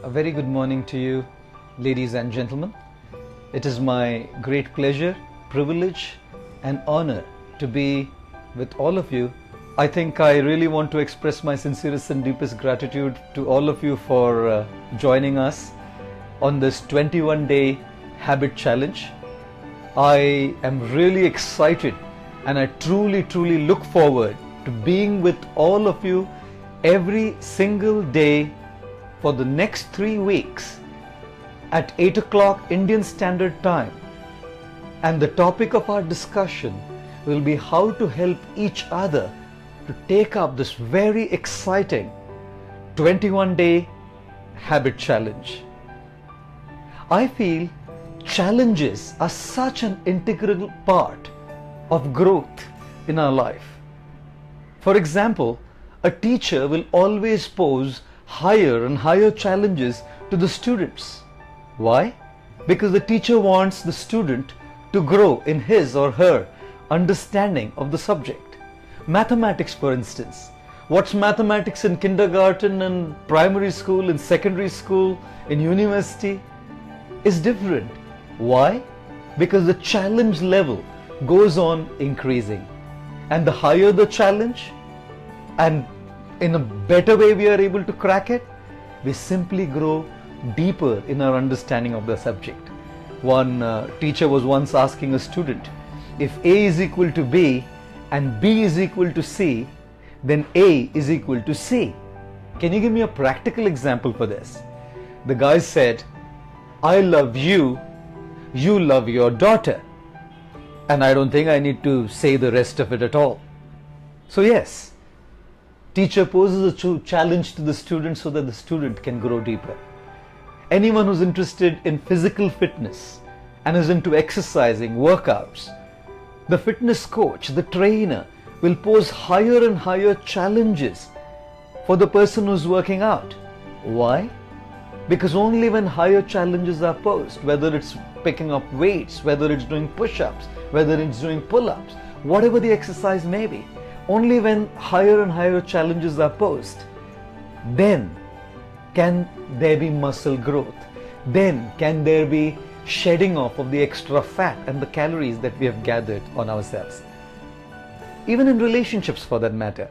A very good morning to you, ladies and gentlemen. It is my great pleasure, privilege and honor to be with all of you. I think I really want to express my sincerest and deepest gratitude to all of you for joining us on this 21-day habit challenge. I am really excited and I truly look forward to being with all of you every single day for the next 3 weeks at 8 o'clock Indian Standard Time. And the topic of our discussion will be how to help each other to take up this very exciting 21-day habit challenge. I feel challenges are such an integral part of growth in our life. For example, a teacher will always pose higher and higher challenges to the students. Why? Because the teacher wants the student to grow in his or her understanding of the subject. Mathematics, for instance. What's mathematics in kindergarten and primary school, in secondary school, in university is different. Why? Because the challenge level goes on increasing. And the higher the challenge, and in a better way we are able to crack it, we simply grow deeper in our understanding of the subject. One teacher was once asking a student, if A is equal to B and B is equal to C, then A is equal to C. Can you give me a practical example for this? The guy said, I love you, you love your daughter. And I don't think I need to say the rest of it at all. So yes, teacher poses a challenge to the student so that the student can grow deeper. Anyone who's interested in physical fitness and is into exercising, workouts, the fitness coach, the trainer will pose higher and higher challenges for the person who's working out. Why? Because only when higher challenges are posed, whether it's picking up weights, whether it's doing push-ups, whether it's doing pull-ups, whatever the exercise may be, only when higher and higher challenges are posed, then can there be muscle growth. Then can there be shedding off of the extra fat and the calories that we have gathered on ourselves. Even in relationships, for that matter,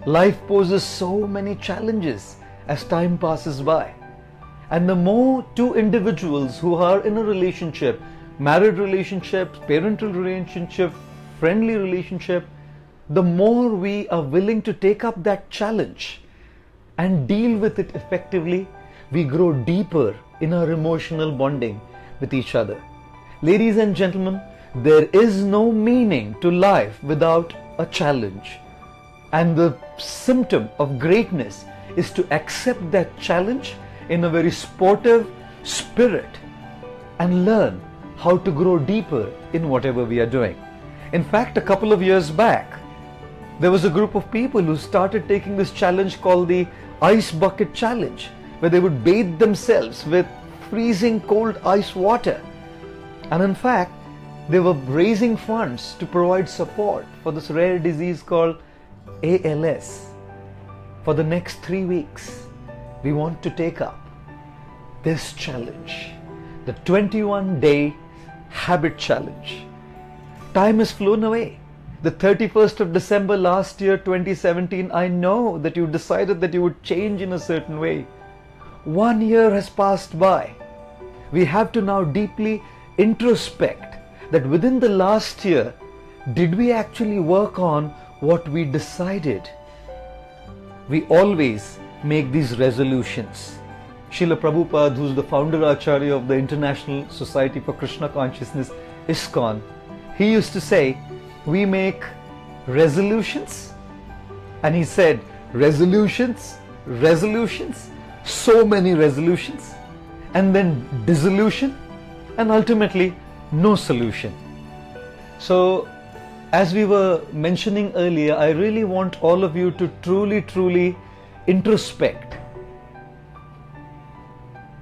life poses so many challenges as time passes by. And the more two individuals who are in a relationship, married relationship, parental relationship, friendly relationship, the more we are willing to take up that challenge and deal with it effectively, we grow deeper in our emotional bonding with each other. Ladies and gentlemen, there is no meaning to life without a challenge. And the symptom of greatness is to accept that challenge in a very sportive spirit and learn how to grow deeper in whatever we are doing. In fact, a couple of years back, there was a group of people who started taking this challenge called the Ice Bucket Challenge, where they would bathe themselves with freezing cold ice water. And in fact, they were raising funds to provide support for this rare disease called ALS. For the next 3 weeks, we want to take up this challenge, the 21-day habit challenge. Time has flown away. The 31st of December last year, 2017, I know that you decided that you would change in a certain way. 1 year has passed by. We have to now deeply introspect that within the last year, did we actually work on what we decided? We always make these resolutions. Srila Prabhupada, who's the founder Acharya of the International Society for Krishna Consciousness, ISKCON, he used to say, we make resolutions, and he said, resolutions, so many resolutions, and then dissolution, and ultimately no solution. So, as we were mentioning earlier, I really want all of you to truly introspect.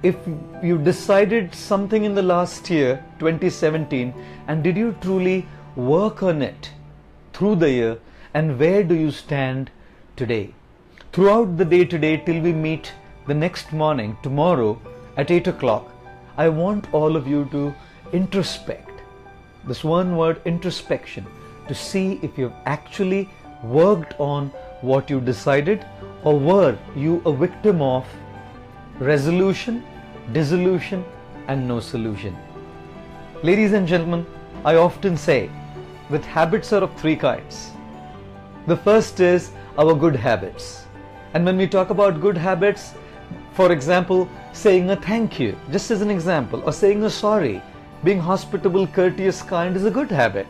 If you decided something in the last year, 2017, and did you truly work on it through the year, and where do you stand today? Throughout the day today till we meet the next morning, tomorrow at 8 o'clock, I want all of you to introspect. This one word, introspection, to see if you've actually worked on what you decided, or were you a victim of resolution, dissolution, and no solution. Ladies and gentlemen, I often say that habits are of three kinds. The first is our good habits. And when we talk about good habits, for example, saying a thank you, just as an example, or saying a sorry, being hospitable, courteous, kind is a good habit.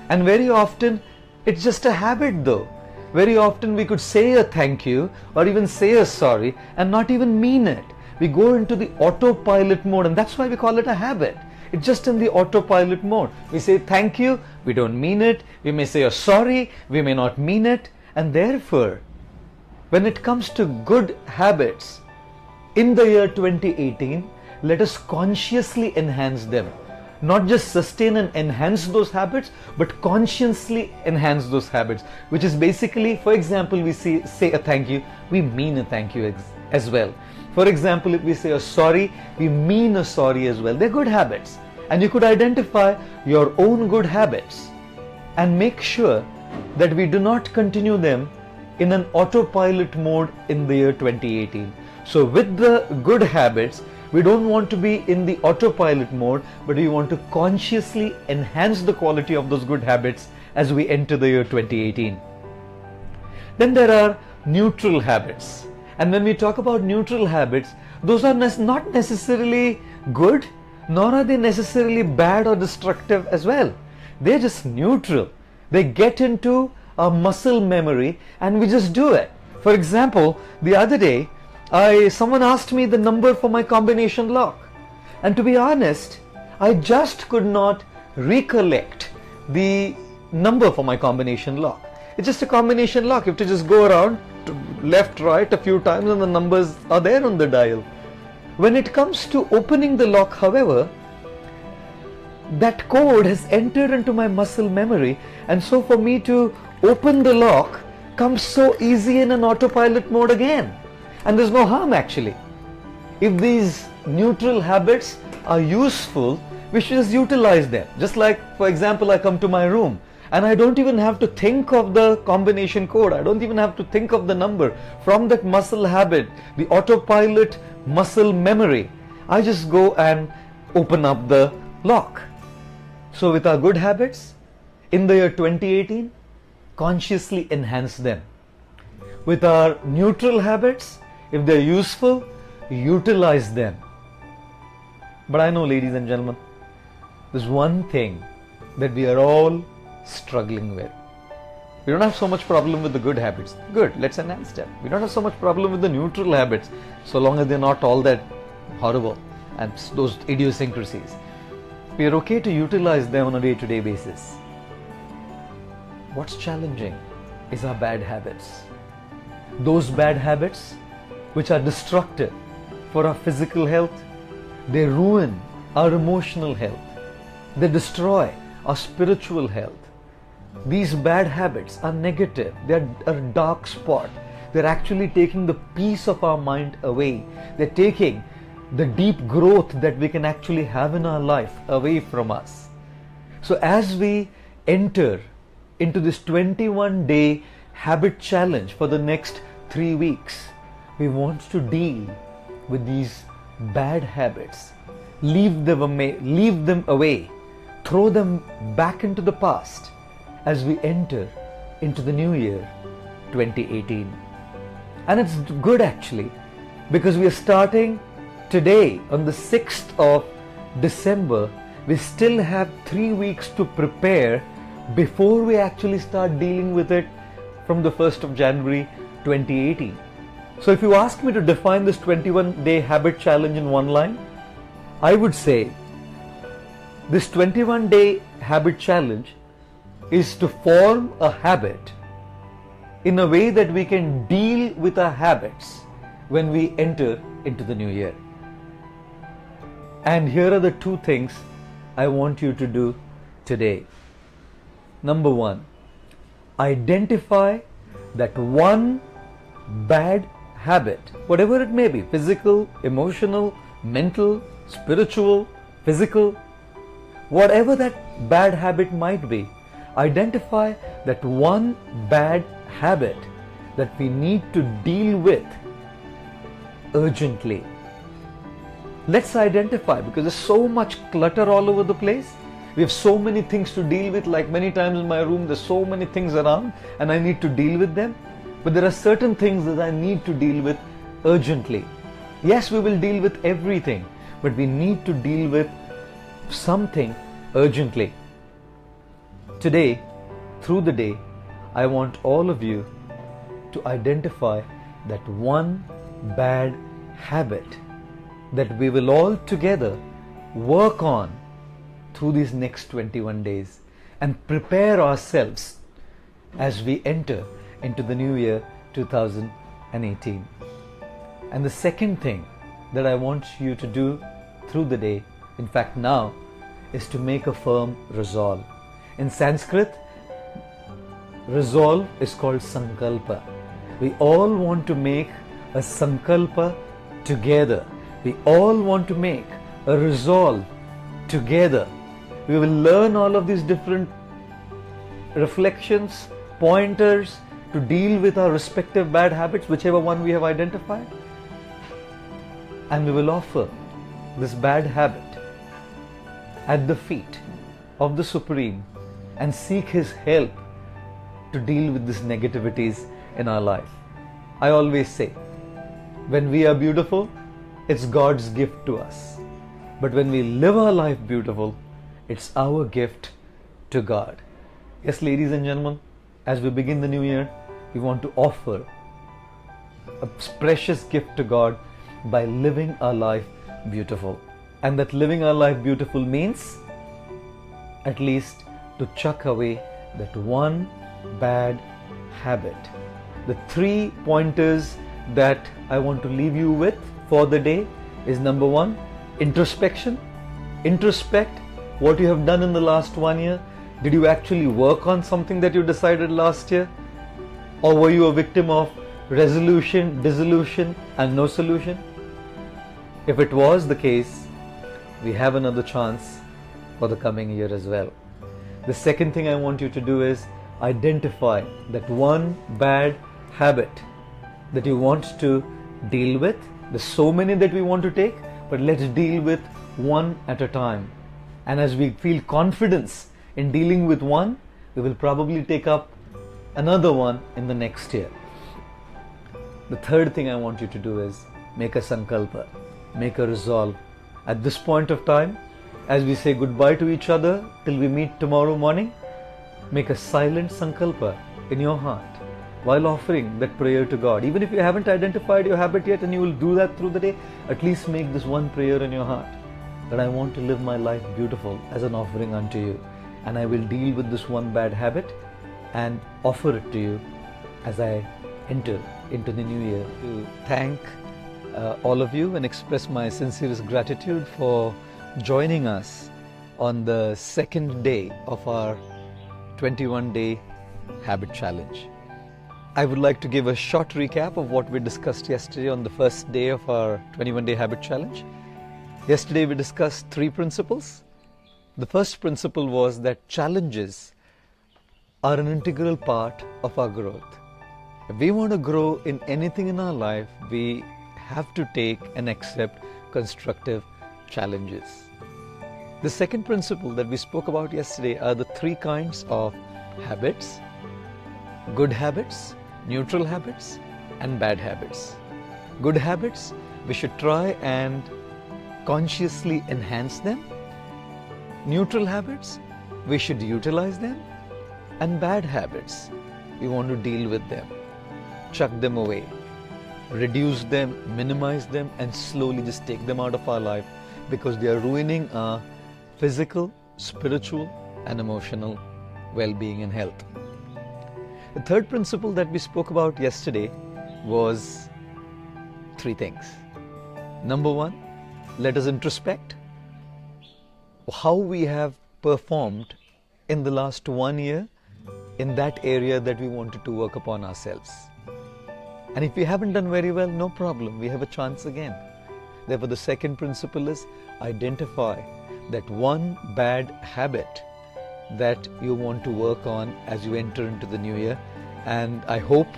And very often, it's just a habit though. Very often we could say a thank you or even say a sorry and not even mean it. We go into the autopilot mode, and that's why we call it a habit. It's just in the autopilot mode. We say thank you, we don't mean it. We may say a sorry, we may not mean it. And therefore, when it comes to good habits, in the year 2018, let us consciously enhance them. Not just sustain and enhance those habits, but consciously enhance those habits, which is basically, for example, we say a thank you, we mean a thank you as well. For example, if we say a sorry, we mean a sorry as well. They're good habits. And you could identify your own good habits and make sure that we do not continue them in an autopilot mode in the year 2018. So with the good habits, we don't want to be in the autopilot mode, but we want to consciously enhance the quality of those good habits as we enter the year 2018. Then there are neutral habits. And when we talk about neutral habits, those are not necessarily good, nor are they necessarily bad or destructive as well. They're just neutral. They get into our muscle memory and we just do it. For example, the other day, someone asked me the number for my combination lock. And to be honest, I just could not recollect the number for my combination lock. It's just a combination lock. You have to just go around to left, right a few times and the numbers are there on the dial. When it comes to opening the lock, however, that code has entered into my muscle memory, and so for me to open the lock comes so easy in an autopilot mode again. And there's no harm actually. If these neutral habits are useful, we should just utilize them. Just like, for example, I come to my room and I don't even have to think of the combination code. I don't even have to think of the number. From that muscle habit, the autopilot muscle memory, I just go and open up the lock. So with our good habits, in the year 2018, consciously enhance them. With our neutral habits, if they're useful, utilize them. But I know, ladies and gentlemen, there's one thing that we are all struggling with. We don't have so much problem with the good habits. Good, let's enhance them. We don't have so much problem with the neutral habits, so long as they're not all that horrible and those idiosyncrasies. We are okay to utilize them on a day-to-day basis. What's challenging is our bad habits. Those bad habits which are destructive for our physical health, they ruin our emotional health. They destroy our spiritual health. These bad habits are negative. They are a dark spot. They're actually taking the peace of our mind away. They're taking the deep growth that we can actually have in our life away from us. So as we enter into this 21-day habit challenge for the next 3 weeks, we want to deal with these bad habits, leave them away, throw them back into the past as we enter into the new year 2018. And it's good actually, because we are starting today on the 6th of December. We still have 3 weeks to prepare before we actually start dealing with it from the 1st of January 2018. So if you ask me to define this 21-day habit challenge in one line, I would say this 21-day habit challenge is to form a habit in a way that we can deal with our habits when we enter into the new year. And here are the 2 things I want you to do today. Number 1, identify that one bad habit, whatever it may be, physical, emotional, mental, spiritual, physical, whatever that bad habit might be, identify that one bad habit that we need to deal with urgently. Let's identify, because there's so much clutter all over the place. We have so many things to deal with, like many times in my room, there's so many things around and I need to deal with them. But there are certain things that I need to deal with urgently. Yes, we will deal with everything, but we need to deal with something urgently. Today, through the day, I want all of you to identify that one bad habit that we will all together work on through these next 21 days and prepare ourselves as we enter into the new year 2018. And the second thing that I want you to do through the day, in fact now, is to make a firm resolve. In Sanskrit, resolve is called sankalpa. We all want to make a sankalpa together. We all want to make a resolve together. We will learn all of these different reflections, pointers to deal with our respective bad habits, whichever one we have identified. And we will offer this bad habit at the feet of the Supreme and seek His help to deal with these negativities in our life. I always say, when we are beautiful, it's God's gift to us. But when we live our life beautiful, it's our gift to God. Yes, ladies and gentlemen, as we begin the new year, we want to offer a precious gift to God by living our life beautiful. And that living our life beautiful means at least to chuck away that one bad habit. The 3 pointers that I want to leave you with for the day is: number 1, introspection. Introspect what you have done in the last 1 year. Did you actually work on something that you decided last year? Or were you a victim of resolution, dissolution and no solution? If it was the case, we have another chance for the coming year as well. The second thing I want you to do is identify that one bad habit that you want to deal with. There's so many that we want to take, but let's deal with one at a time. And as we feel confidence in dealing with one, we will probably take up another one in the next year. The third thing I want you to do is make a sankalpa, make a resolve. At this point of time, as we say goodbye to each other till we meet tomorrow morning, make a silent sankalpa in your heart while offering that prayer to God. Even if you haven't identified your habit yet and you will do that through the day, at least make this one prayer in your heart, that I want to live my life beautiful as an offering unto you, and I will deal with this one bad habit and offer it to you as I enter into the new year. To thank all of you and express my sincerest gratitude for joining us on the second day of our 21-day habit challenge. I would like to give a short recap of what we discussed yesterday on the first day of our 21-day habit challenge. Yesterday we discussed 3 principles. The first principle was that challenges are an integral part of our growth. If we want to grow in anything in our life, we have to take and accept constructive challenges. The second principle that we spoke about yesterday are the 3 kinds of habits: good habits, neutral habits, and bad habits. Good habits, we should try and consciously enhance them. Neutral habits, we should utilize them. And bad habits, we want to deal with them, chuck them away, reduce them, minimize them, and slowly just take them out of our life, because they are ruining our physical, spiritual, and emotional well-being and health. The third principle that we spoke about yesterday was 3 things. Number 1, let us introspect how we have performed in the last 1 year in that area that we wanted to work upon ourselves. And if we haven't done very well, no problem, we have a chance again. Therefore, the second principle is identify that one bad habit that you want to work on as you enter into the new year. And I hope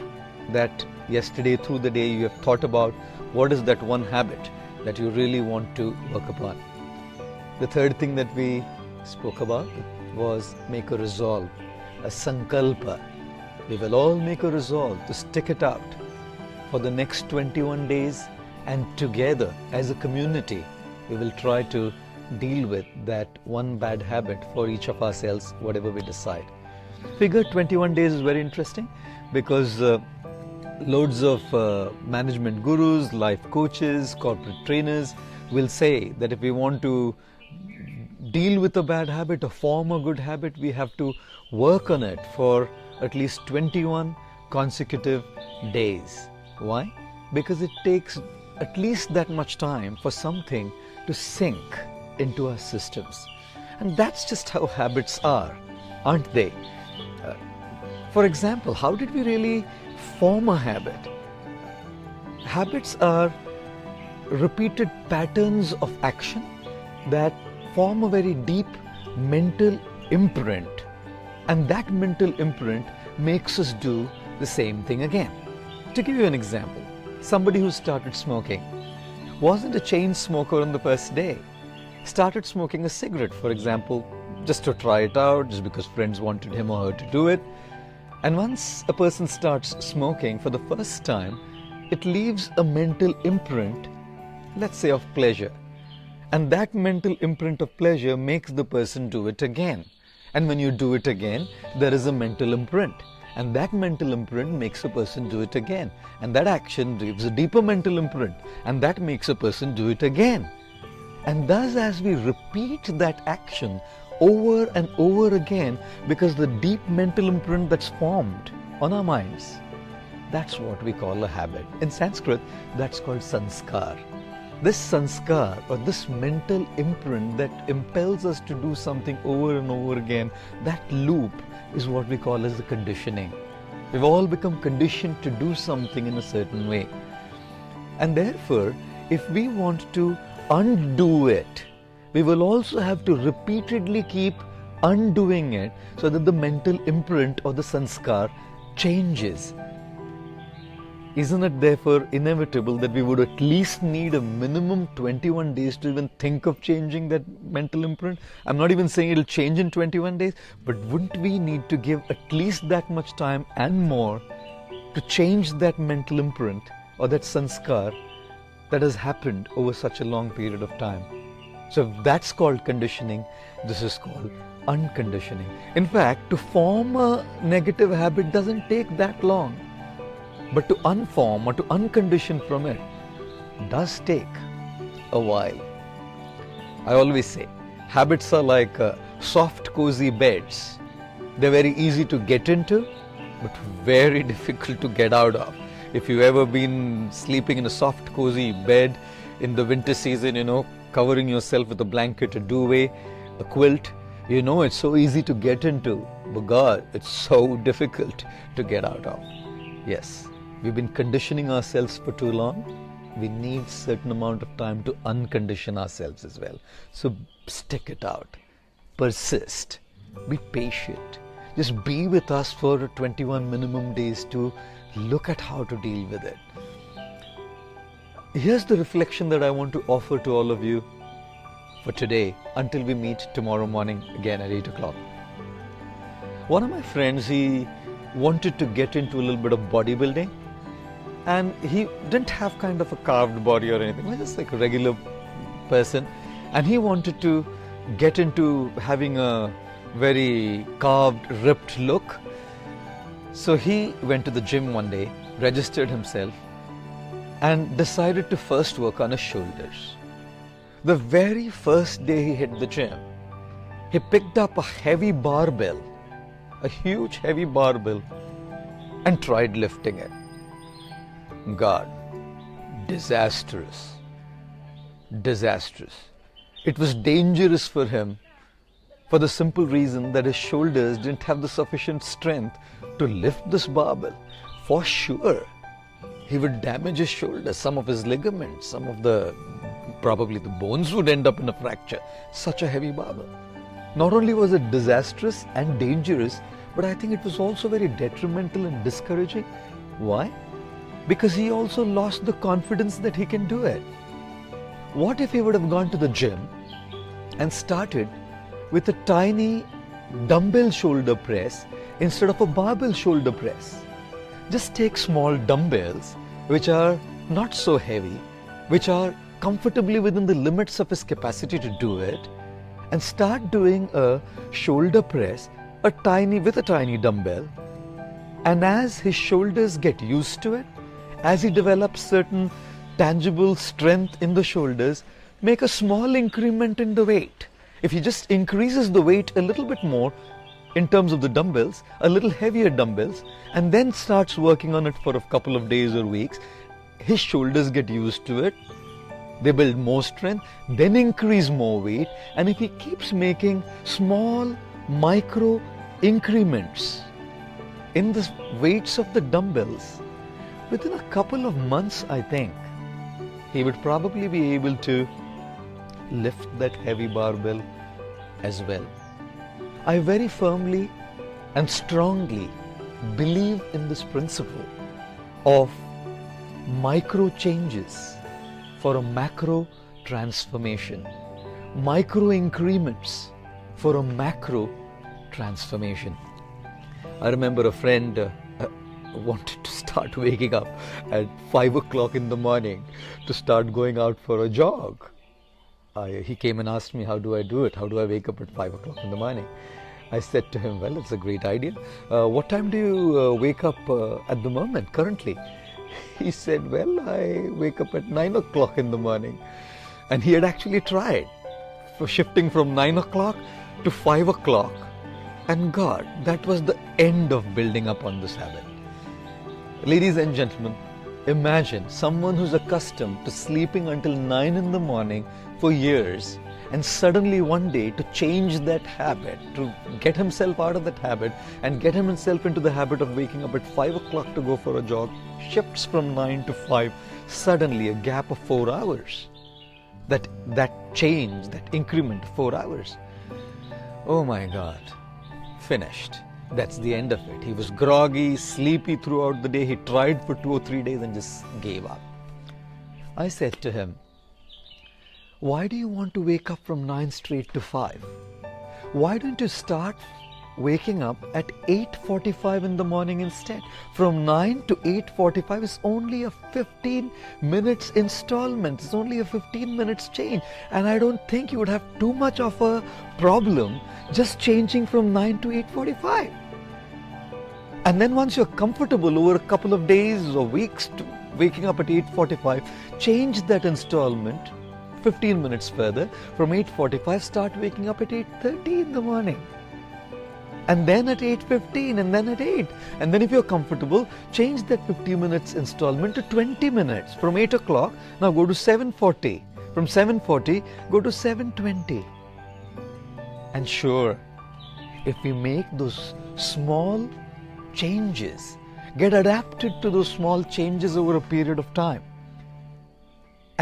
that yesterday through the day you have thought about what is that one habit that you really want to work upon. The third thing that we spoke about was make a resolve, a sankalpa. We will all make a resolve to stick it out for the next 21 days, and together as a community we will try to deal with that one bad habit for each of ourselves, whatever we decide. Figure 21 days is very interesting because loads of management gurus, life coaches, corporate trainers will say that if we want to deal with a bad habit or form a good habit, we have to work on it for at least 21 consecutive days. Why? Because it takes at least that much time for something to sink into our systems. And that's just how habits are, aren't they? For example, how did we really form a habit? Habits are repeated patterns of action that form a very deep mental imprint, and that mental imprint makes us do the same thing again. To give you an example, somebody who started smoking wasn't a chain smoker on the first day. Started smoking a cigarette, for example, just to try it out, just because friends wanted him or her to do it. And once a person starts smoking for the first time, it leaves a mental imprint, let's say of pleasure. And that mental imprint of pleasure makes the person do it again. And when you do it again, there is a mental imprint. And that mental imprint makes a person do it again. And that action leaves a deeper mental imprint. And that makes a person do it again. And thus, as we repeat that action over and over again, because the deep mental imprint that's formed on our minds, that's what we call a habit. In Sanskrit, that's called sanskar. This sanskar, or this mental imprint that impels us to do something over and over again, that loop is what we call as the conditioning. We've all become conditioned to do something in a certain way. And therefore, if we want to undo it, we will also have to repeatedly keep undoing it so that the mental imprint or the sanskar changes. Isn't it therefore inevitable that we would at least need a minimum 21 days to even think of changing that mental imprint? I'm not even saying it'll change in 21 days, but wouldn't we need to give at least that much time and more to change that mental imprint or that sanskar that has happened over such a long period of time? So if that's called conditioning, this is called unconditioning. In fact, to form a negative habit doesn't take that long. But to unform or to uncondition from it does take a while. I always say, habits are like soft, cozy beds. They're very easy to get into, but very difficult to get out of. If you've ever been sleeping in a soft, cozy bed in the winter season, covering yourself with a blanket, a duvet, a quilt, it's so easy to get into, but God, it's so difficult to get out of. Yes. We've been conditioning ourselves for too long. We need a certain amount of time to uncondition ourselves as well. So stick it out. Persist. Be patient. Just be with us for 21 minimum days to look at how to deal with it. Here's the reflection that I want to offer to all of you for today until we meet tomorrow morning again at 8 o'clock. One of my friends, he wanted to get into a little bit of bodybuilding. And he didn't have kind of a carved body or anything. He was just like a regular person. And he wanted to get into having a very carved, ripped look. So he went to the gym one day, registered himself, and decided to first work on his shoulders. The very first day he hit the gym, he picked up a heavy barbell, a huge heavy barbell, and tried lifting it. God, disastrous. It was dangerous for him for the simple reason that his shoulders didn't have the sufficient strength to lift this barbell. For sure, he would damage his shoulder, some of his ligaments, some of the, probably the bones would end up in a fracture. Such a heavy barbell. Not only was it disastrous and dangerous, but I think it was also very detrimental and discouraging. Why? Because he also lost the confidence that he can do it. What if he would have gone to the gym and started with a tiny dumbbell shoulder press instead of a barbell shoulder press? Just take small dumbbells which are not so heavy, which are comfortably within the limits of his capacity to do it, and start doing a shoulder press with a tiny dumbbell. And as his shoulders get used to it, as he develops certain tangible strength in the shoulders, make a small increment in the weight. If he just increases the weight a little bit more in terms of the dumbbells, a little heavier dumbbells, and then starts working on it for a couple of days or weeks, his shoulders get used to it, they build more strength, then increase more weight, and if he keeps making small micro increments in the weights of the dumbbells, within a couple of months, I think, he would probably be able to lift that heavy barbell as well. I very firmly and strongly believe in this principle of micro changes for a macro transformation, micro increments for a macro transformation. I remember a friend wanted to start waking up at 5 o'clock in the morning to start going out for a jog. He came and asked me, how do I do it? How do I wake up at 5 o'clock in the morning? I said to him, well, it's a great idea. What time do you wake up at the moment, currently? He said, well, I wake up at 9 o'clock in the morning. And he had actually tried for shifting from 9 o'clock to 5 o'clock. And God, that was the end of building up on this habit. Ladies and gentlemen, imagine someone who's accustomed to sleeping until 9 in the morning for years, and suddenly one day to change that habit, to get himself out of that habit and get himself into the habit of waking up at 5 o'clock to go for a jog, shifts from 9 to 5, suddenly a gap of 4 hours. That change, that increment, 4 hours. Oh my God, finished. That's the end of it. He was groggy, sleepy throughout the day. He tried for 2 or 3 days and just gave up. I said to him, why do you want to wake up from 9 straight to 5? Why don't you start waking up at 8:45 in the morning instead? From 9 to 8:45 is only a 15 minutes installment. It's only a 15 minutes change. And I don't think you would have too much of a problem just changing from 9 to 8:45. And then once you're comfortable over a couple of days or weeks to waking up at 8:45, change that installment 15 minutes further. From 8:45, start waking up at 8:30 in the morning. And then at 8:15, and then at 8. And then if you're comfortable, change that 50 minutes installment to 20 minutes. From 8 o'clock, now go to 7:40. From 7:40, go to 7:20. And sure, if we make those small changes, get adapted to those small changes over a period of time,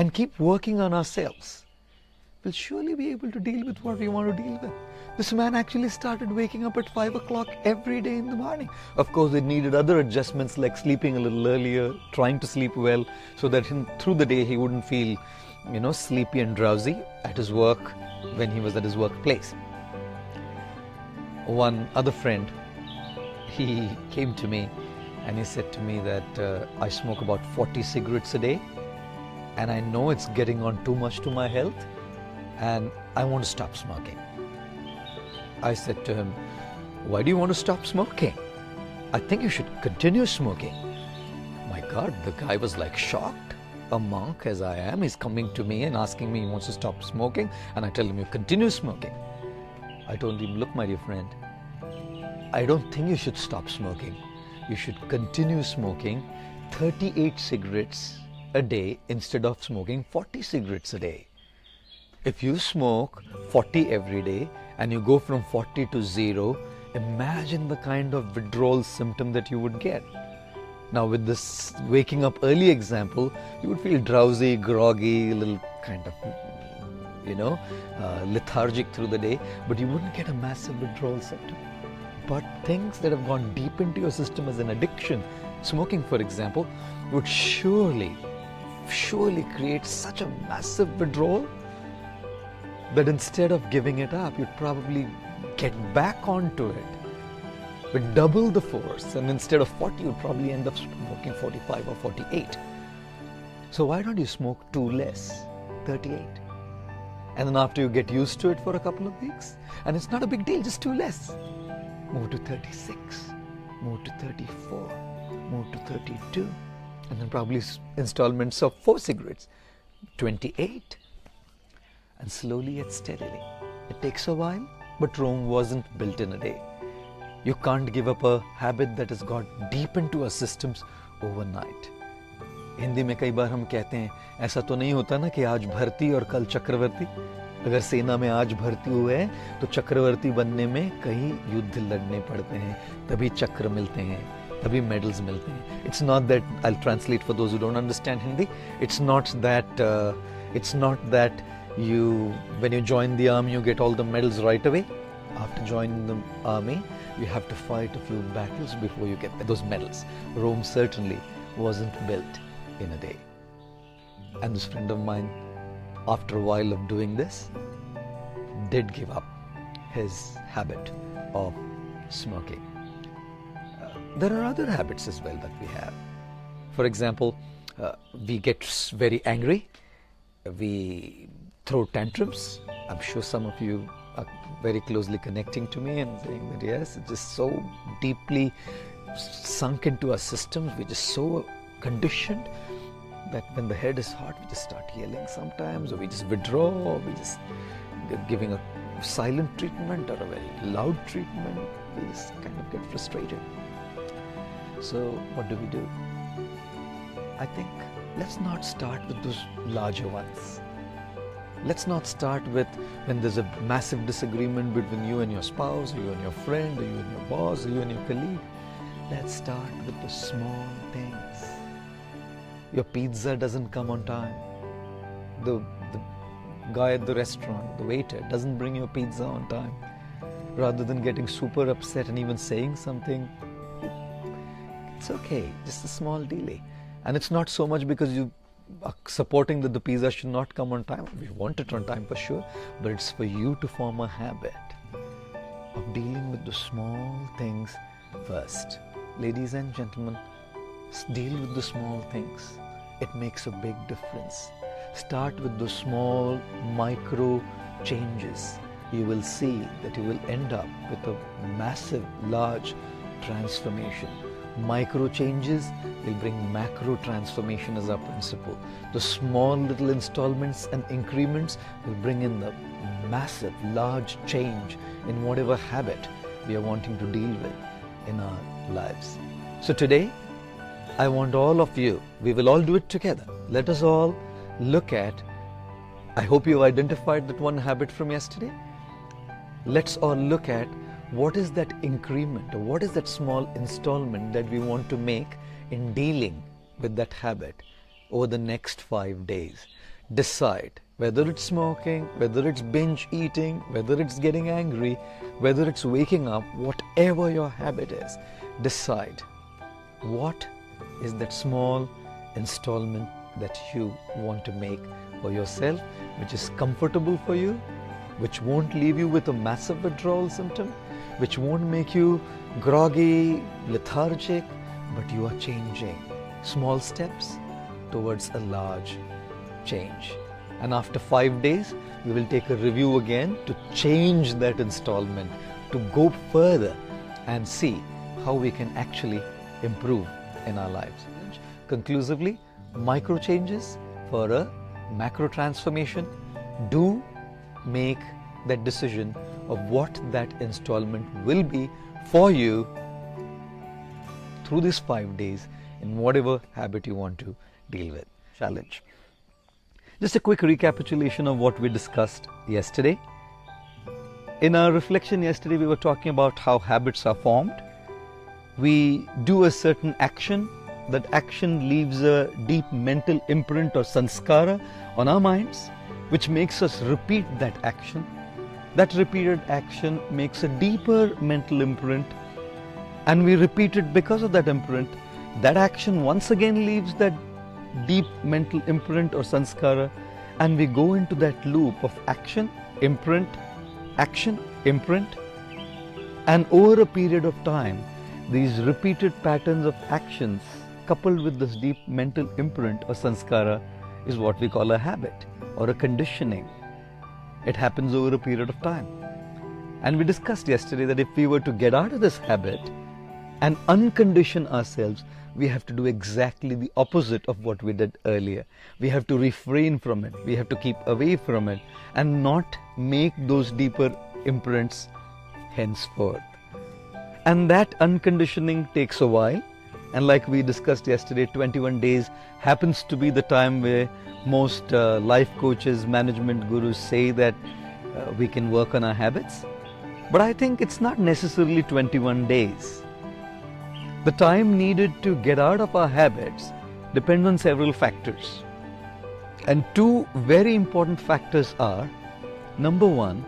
and keep working on ourselves, we'll surely be able to deal with what we want to deal with. This man actually started waking up at 5 o'clock every day in the morning. Of course, it needed other adjustments like sleeping a little earlier, trying to sleep well, so that through the day he wouldn't feel, sleepy and drowsy at his work when he was at his workplace. One other friend, he came to me and he said to me that I smoke about 40 cigarettes a day, and I know it's getting on too much to my health, and I want to stop smoking. I said to him, why do you want to stop smoking? I think you should continue smoking. My God, the guy was like shocked. A monk as I am, he's coming to me and asking me he wants to stop smoking, and I tell him, you continue smoking. I told him, look, my dear friend, I don't think you should stop smoking. You should continue smoking 38 cigarettes a day instead of smoking 40 cigarettes a day. If you smoke 40 every day and you go from 40 to 0, imagine the kind of withdrawal symptom that you would get. Now with this waking up early example, you would feel drowsy, groggy, a little kind of, lethargic through the day, but you wouldn't get a massive withdrawal symptom. But things that have gone deep into your system as an addiction, smoking for example, would surely create such a massive withdrawal that instead of giving it up, you'd probably get back onto it with double the force, and instead of 40, you'd probably end up smoking 45 or 48. So why don't you smoke 2 less, 38? And then after you get used to it for a couple of weeks, and it's not a big deal, just 2 less, move to 36, move to 34, move to 32, and then probably installments of 4 cigarettes, 28, and slowly yet steadily. It takes a while, but Rome wasn't built in a day. You can't give up a habit that has got deep into our systems overnight. Hindi में कई बार हम कहते हैं, ऐसा तो नहीं होता ना कि आज भर्ती और कल चक्रवर्ती. अगर सेना में आज भर्ती हुए हैं तो चक्रवर्ती बनने में कई युद्ध लड़ने पड़ते हैं, तभी चक्र मिलते हैं, तभी medals मिलते हैं. It's not that, I'll translate for those who don't understand Hindi, it's not that you, when you join the army, you get all the medals right away. After joining the army, you have to fight a few battles before you get those medals. Rome certainly wasn't built in a day. And this friend of mine, after a while of doing this, did give up his habit of smoking. There are other habits as well that we have. For example, we get very angry, we throw tantrums. I'm sure some of you are very closely connecting to me and saying that yes, it's just so deeply sunk into our systems, we're just so conditioned that when the head is hot, we just start yelling sometimes, or we just withdraw, or we just giving a silent treatment or a very loud treatment. We just kind of get frustrated. So what do? I think let's not start with those larger ones. Let's not start with when there's a massive disagreement between you and your spouse, or you and your friend, or you and your boss, or you and your colleague. Let's start with the small things. Your pizza doesn't come on time. The guy at the restaurant, the waiter, doesn't bring your pizza on time. Rather than getting super upset and even saying something, it's okay, just a small delay. And it's not so much because you are supporting that the pizza should not come on time. We want it on time for sure, but it's for you to form a habit of dealing with the small things first. Ladies and gentlemen, deal with the small things. It makes a big difference. Start with the small micro changes. You will see that you will end up with a massive, large transformation. Micro changes will bring macro transformation as our principle. The small little installments and increments will bring in the massive, large change in whatever habit we are wanting to deal with in our lives. So today, I want all of you, we will all do it together. Let us all look at, I hope you identified that one habit from yesterday. Let's all look at what is that increment, or what is that small installment that we want to make in dealing with that habit over the next 5 days. Decide whether it's smoking, whether it's binge eating, whether it's getting angry, whether it's waking up, whatever your habit is, decide what is that small installment that you want to make for yourself, which is comfortable for you, which won't leave you with a massive withdrawal symptom, which won't make you groggy, lethargic, but you are changing small steps towards a large change. And after 5 days, we will take a review again to change that installment, to go further and see how we can actually improve in our lives. Conclusively, micro changes for a macro transformation. Do make that decision of what that installment will be for you through these 5 days in whatever habit you want to deal with. Challenge. Just a quick recapitulation of what we discussed yesterday. In our reflection yesterday, we were talking about how habits are formed. We do a certain action, that action leaves a deep mental imprint or sanskara on our minds, which makes us repeat that action. That repeated action makes a deeper mental imprint, and we repeat it because of that imprint. That action once again leaves that deep mental imprint or sanskara, and we go into that loop of action, imprint, action, imprint. And over a period of time, these repeated patterns of actions coupled with this deep mental imprint or sanskara is what we call a habit or a conditioning. It happens over a period of time. And we discussed yesterday that if we were to get out of this habit and uncondition ourselves, we have to do exactly the opposite of what we did earlier. We have to refrain from it. We have to keep away from it and not make those deeper imprints henceforth. And that unconditioning takes a while. And like we discussed yesterday, 21 days happens to be the time where most life coaches, management gurus say that we can work on our habits. But I think it's not necessarily 21 days. The time needed to get out of our habits depends on several factors. And two very important factors are, number one,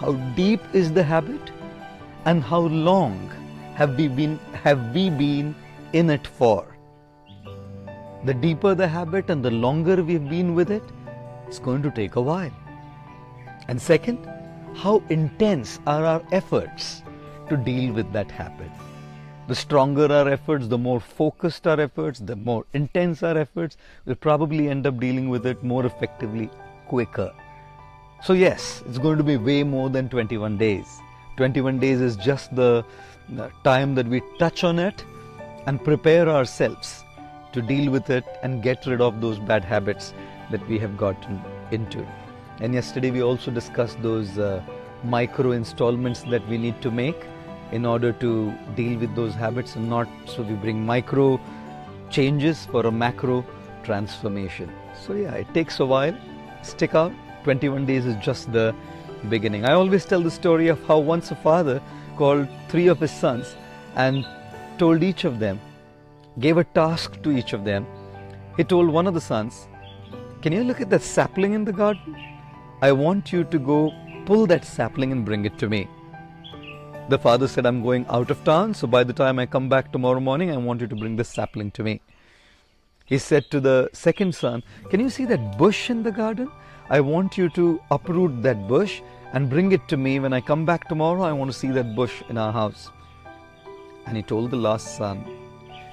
how deep is the habit and how long have we been in it for. The deeper the habit and the longer we've been with it, it's going to take a while. And second, how intense are our efforts to deal with that habit. The stronger our efforts, the more focused our efforts, the more intense our efforts, we'll probably end up dealing with it more effectively, quicker. So yes, it's going to be way more than 21 days. 21 days is just the time that we touch on it and prepare ourselves to deal with it and get rid of those bad habits that we have gotten into. And yesterday we also discussed those micro installments that we need to make in order to deal with those habits, and not so we bring micro changes for a macro transformation. So yeah, it takes a while. Stick out. 21 days is just the beginning. I always tell the story of how once a father called 3 of his sons and told each of them, gave a task to each of them. He told one of the sons, "Can you look at that sapling in the garden? I want you to go pull that sapling and bring it to me." The father said, "I'm going out of town, so by the time I come back tomorrow morning, I want you to bring this sapling to me." He said to the second son, "Can you see that bush in the garden? I want you to uproot that bush and bring it to me. When I come back tomorrow, I want to see that bush in our house." And he told the last son,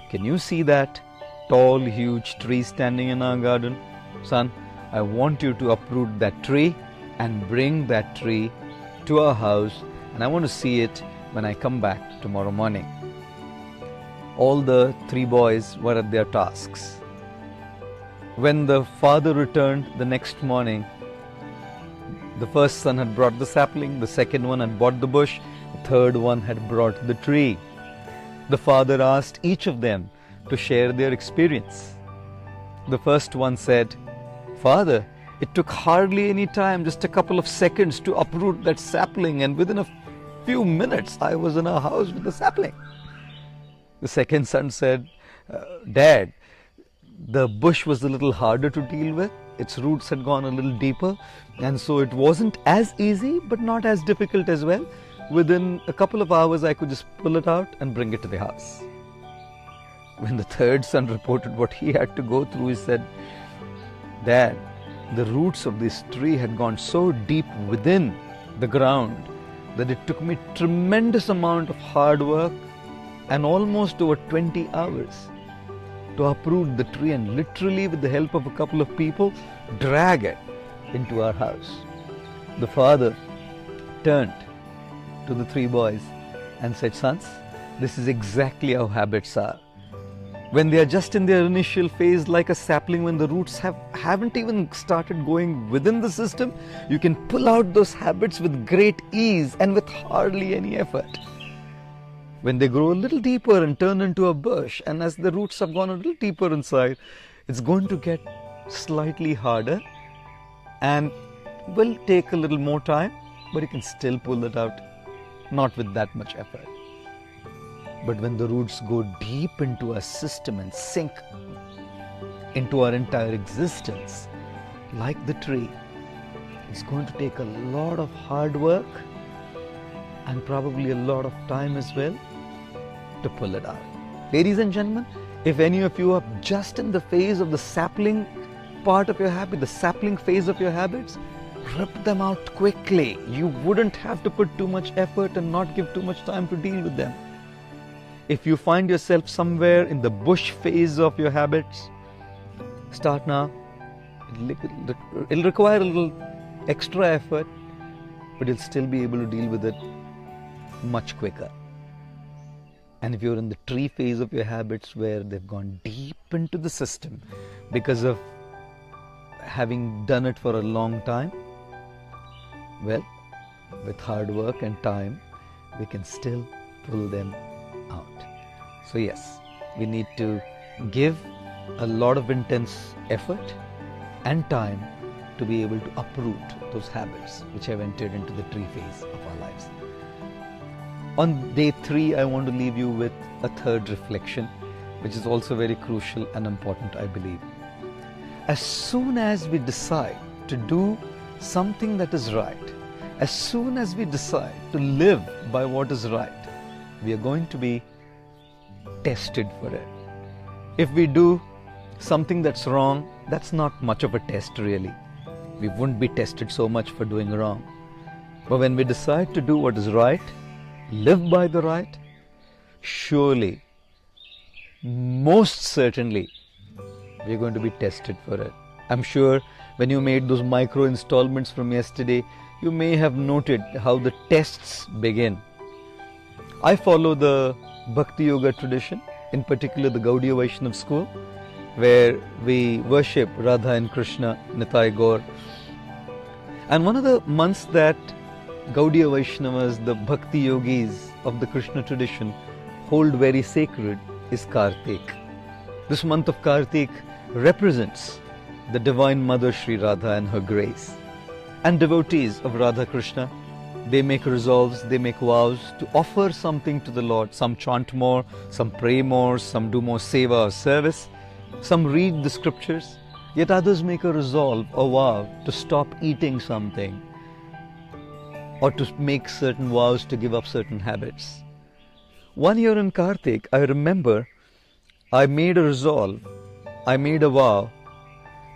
"Can you see that tall, huge tree standing in our garden? Son, I want you to uproot that tree and bring that tree to our house, and I want to see it when I come back tomorrow morning." All the 3 boys were at their tasks. When the father returned the next morning, the first son had brought the sapling, the second one had brought the bush, the third one had brought the tree. The father asked each of them to share their experience. The first one said, "Father, it took hardly any time, just a couple of seconds to uproot that sapling, and within a few minutes I was in our house with the sapling." The second son said, "Dad, the bush was a little harder to deal with. Its roots had gone a little deeper, and so it wasn't as easy but not as difficult as well. Within a couple of hours I could just pull it out and bring it to the house." When the third son reported what he had to go through, he said, "Dad, the roots of this tree had gone so deep within the ground that it took me tremendous amount of hard work and almost over 20 hours to uproot the tree and literally, with the help of a couple of people, drag it into our house." The father turned to the 3 boys and said, "Sons, this is exactly how habits are. When they are just in their initial phase, like a sapling, when the roots haven't even started going within the system, you can pull out those habits with great ease and with hardly any effort. When they grow a little deeper and turn into a bush, and as the roots have gone a little deeper inside, it's going to get slightly harder and will take a little more time, but you can still pull it out, not with that much effort." But when the roots go deep into our system and sink into our entire existence, like the tree, it's going to take a lot of hard work and probably a lot of time as well to pull it out. Ladies and gentlemen, if any of you are just in the phase of the sapling part of your habit, the sapling phase of your habits, rip them out quickly. You wouldn't have to put too much effort and not give too much time to deal with them. If you find yourself somewhere in the bush phase of your habits, start now. It'll require a little extra effort, but you'll still be able to deal with it much quicker. And if you're in the tree phase of your habits where they've gone deep into the system because of having done it for a long time, well, with hard work and time, we can still pull them out. So yes, we need to give a lot of intense effort and time to be able to uproot those habits which have entered into the tree phase of our lives. On day 3, I want to leave you with a third reflection, which is also very crucial and important, I believe. As soon as we decide to do something that is right, as soon as we decide to live by what is right, we are going to be tested for it. If we do something that's wrong, that's not much of a test really. We wouldn't be tested so much for doing wrong. But when we decide to do what is right, live by the right, surely, most certainly, we're going to be tested for it. I'm sure when you made those micro installments from yesterday, you may have noted how the tests begin. I follow the Bhakti Yoga tradition, in particular the Gaudiya Vaishnava school, where we worship Radha and Krishna, Nitai Gaur. And one of the months that Gaudiya Vaishnavas, the Bhakti Yogis of the Krishna tradition, hold very sacred is Kartik. This month of Kartik represents the Divine Mother Sri Radha and her grace. And devotees of Radha Krishna, they make resolves, they make vows to offer something to the Lord. Some chant more, some pray more, some do more seva or service, some read the scriptures, yet others make a resolve, a vow to stop eating something or to make certain vows to give up certain habits. One year in Kartik, I remember I made a resolve, I made a vow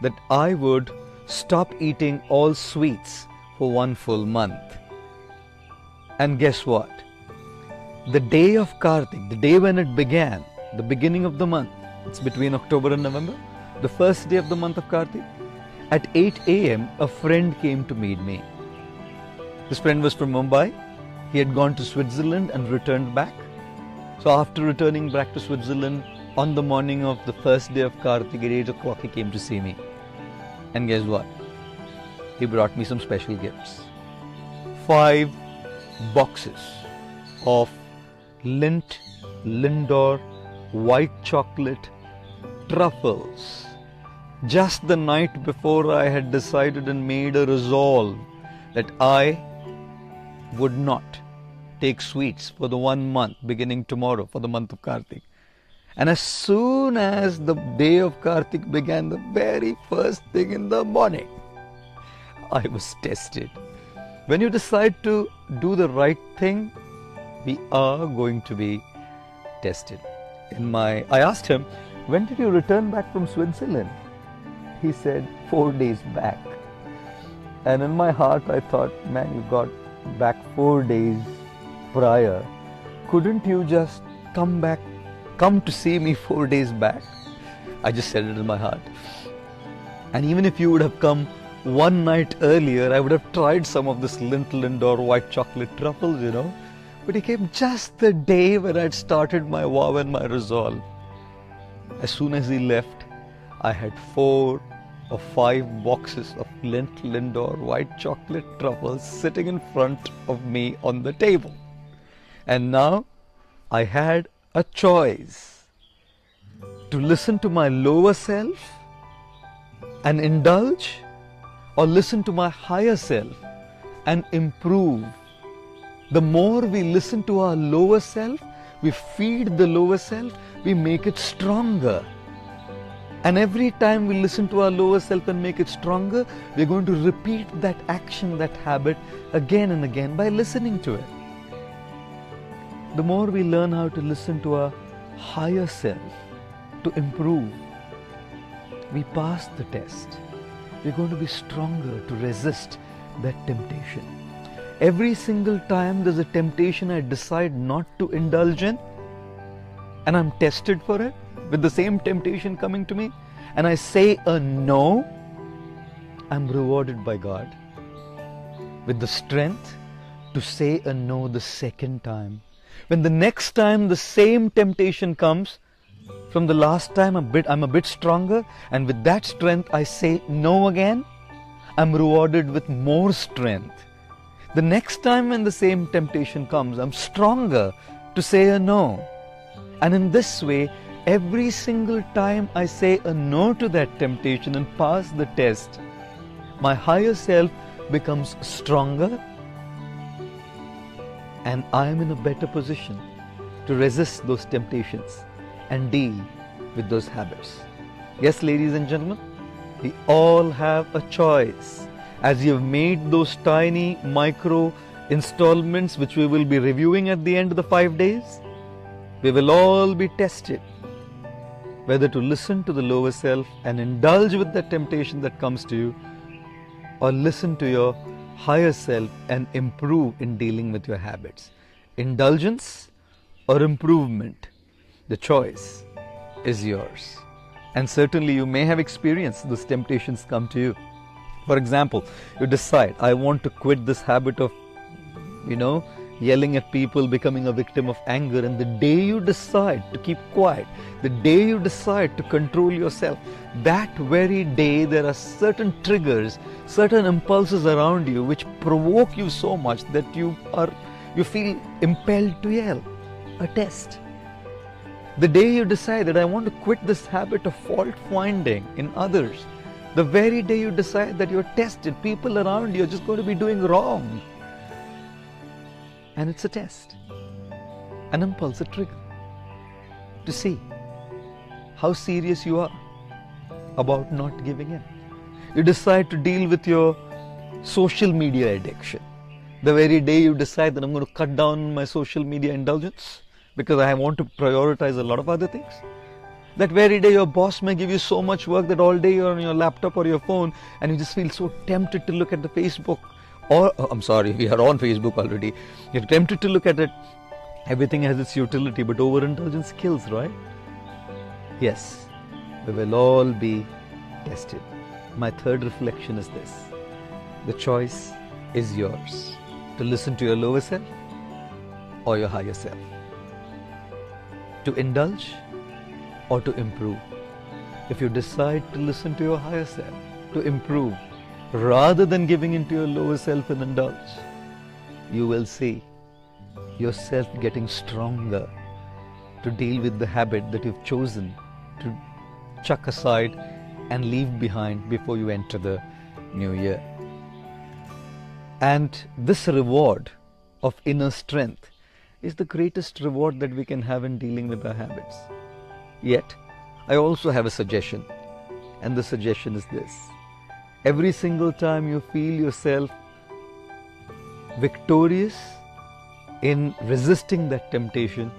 that I would stop eating all sweets for 1 full month. And guess what? The day of Kartik, the day when it began, the beginning of the month, it's between October and November, the first day of the month of Kartik, at 8 a.m. a friend came to meet me. This friend was from Mumbai. He had gone to Switzerland and returned back. So after returning back to Switzerland, on the morning of the first day of Kartik at 8 o'clock, he came to see me. And guess what? He brought me some special gifts. 5 boxes of Lindt, Lindor, white chocolate, truffles. Just the night before, I had decided and made a resolve that I would not take sweets for the 1 month beginning tomorrow for the month of Kartik. And as soon as the day of Kartik began, the very first thing in the morning, I was tested. When you decide to do the right thing, we are going to be tested. I asked him, when did you return back from Switzerland? He said, 4 days back. And in my heart, I thought, man, you got back 4 days prior. Couldn't you just come to see me 4 days back? I just said it in my heart. And even if you would have come 1 night earlier, I would have tried some of this Lindt Lindor white chocolate truffles, But he came just the day when I'd started my vow and my resolve. As soon as he left, I had 4 or 5 boxes of Lindt Lindor white chocolate truffles sitting in front of me on the table. And now I had a choice to listen to my lower self and indulge, or listen to my higher self and improve. The more we listen to our lower self, we feed the lower self, we make it stronger. And every time we listen to our lower self and make it stronger, we're going to repeat that action, that habit again and again by listening to it. The more we learn how to listen to our higher self to improve, we pass the test. We're going to be stronger to resist that temptation. Every single time there's a temptation I decide not to indulge in, and I'm tested for it, with the same temptation coming to me, and I say a no, I'm rewarded by God with the strength to say a no the second time. When the next time the same temptation comes, from the last time I'm a bit stronger, and with that strength I say no again, I'm rewarded with more strength. The next time when the same temptation comes, I'm stronger to say a no. And in this way, every single time I say a no to that temptation and pass the test, my higher self becomes stronger, and I am in a better position to resist those temptations and deal with those habits. Yes, ladies and gentlemen, we all have a choice. As you have made those tiny micro installments which we will be reviewing at the end of the 5 days, we will all be tested whether to listen to the lower self and indulge with the temptation that comes to you, or listen to your higher self and improve in dealing with your habits. Indulgence or improvement, the choice is yours. And certainly you may have experienced those temptations come to you. For example, you decide, I want to quit this habit of, yelling at people, becoming a victim of anger. And the day you decide to keep quiet, the day you decide to control yourself, that very day there are certain triggers, certain impulses around you which provoke you so much that you feel impelled to yell. A test. The day you decide that I want to quit this habit of fault finding in others, the very day you decide that you're tested, people around you are just going to be doing wrong. And it's a test, an impulse, a trigger, to see how serious you are about not giving in. You decide to deal with your social media addiction. The very day you decide that I'm going to cut down my social media indulgence because I want to prioritize a lot of other things. That very day your boss may give you so much work that all day you're on your laptop or your phone and you just feel so tempted to look at the Facebook. Or, I'm sorry, we are on Facebook already. You're tempted to look at it. Everything has its utility, but overindulgence kills, right? Yes, we will all be tested. My third reflection is this. The choice is yours, to listen to your lower self or your higher self. To indulge or to improve. If you decide to listen to your higher self, to improve, rather than giving into your lower self and indulge, you will see yourself getting stronger to deal with the habit that you've chosen to chuck aside and leave behind before you enter the new year. And this reward of inner strength is the greatest reward that we can have in dealing with our habits. Yet, I also have a suggestion, and the suggestion is this. Every single time you feel yourself victorious in resisting that temptation,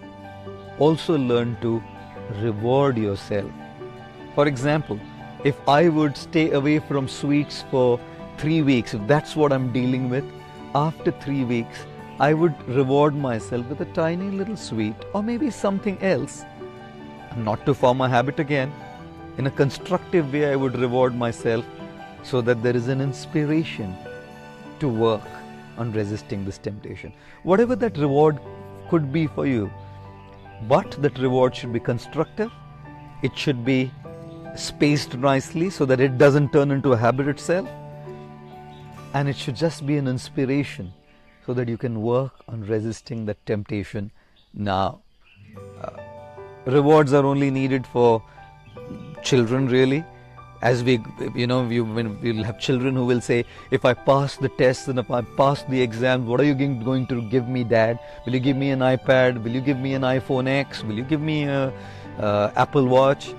also learn to reward yourself. For example, if I would stay away from sweets for 3 weeks, if that's what I'm dealing with, after 3 weeks, I would reward myself with a tiny little sweet or maybe something else, not to form a habit again. In a constructive way, I would reward myself so that there is an inspiration to work on resisting this temptation. Whatever that reward could be for you, but that reward should be constructive. It should be spaced nicely so that it doesn't turn into a habit itself. And it should just be an inspiration so that you can work on resisting that temptation now. Rewards are only needed for children, really. As when we'll have children who will say, if I pass the tests and if I pass the exam, what are you going to give me, Dad? Will you give me an iPad? Will you give me an iPhone X? Will you give me a Apple Watch?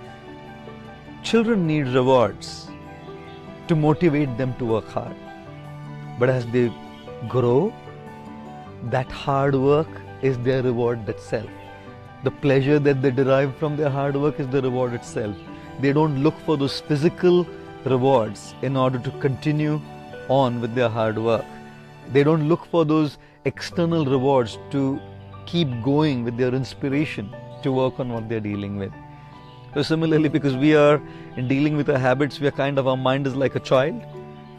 Children need rewards to motivate them to work hard. But as they grow, that hard work is their reward itself. The pleasure that they derive from their hard work is the reward itself. They don't look for those physical rewards in order to continue on with their hard work. They don't look for those external rewards to keep going with their inspiration to work on what they're dealing with. So similarly, because we are in dealing with our habits, our mind is like a child.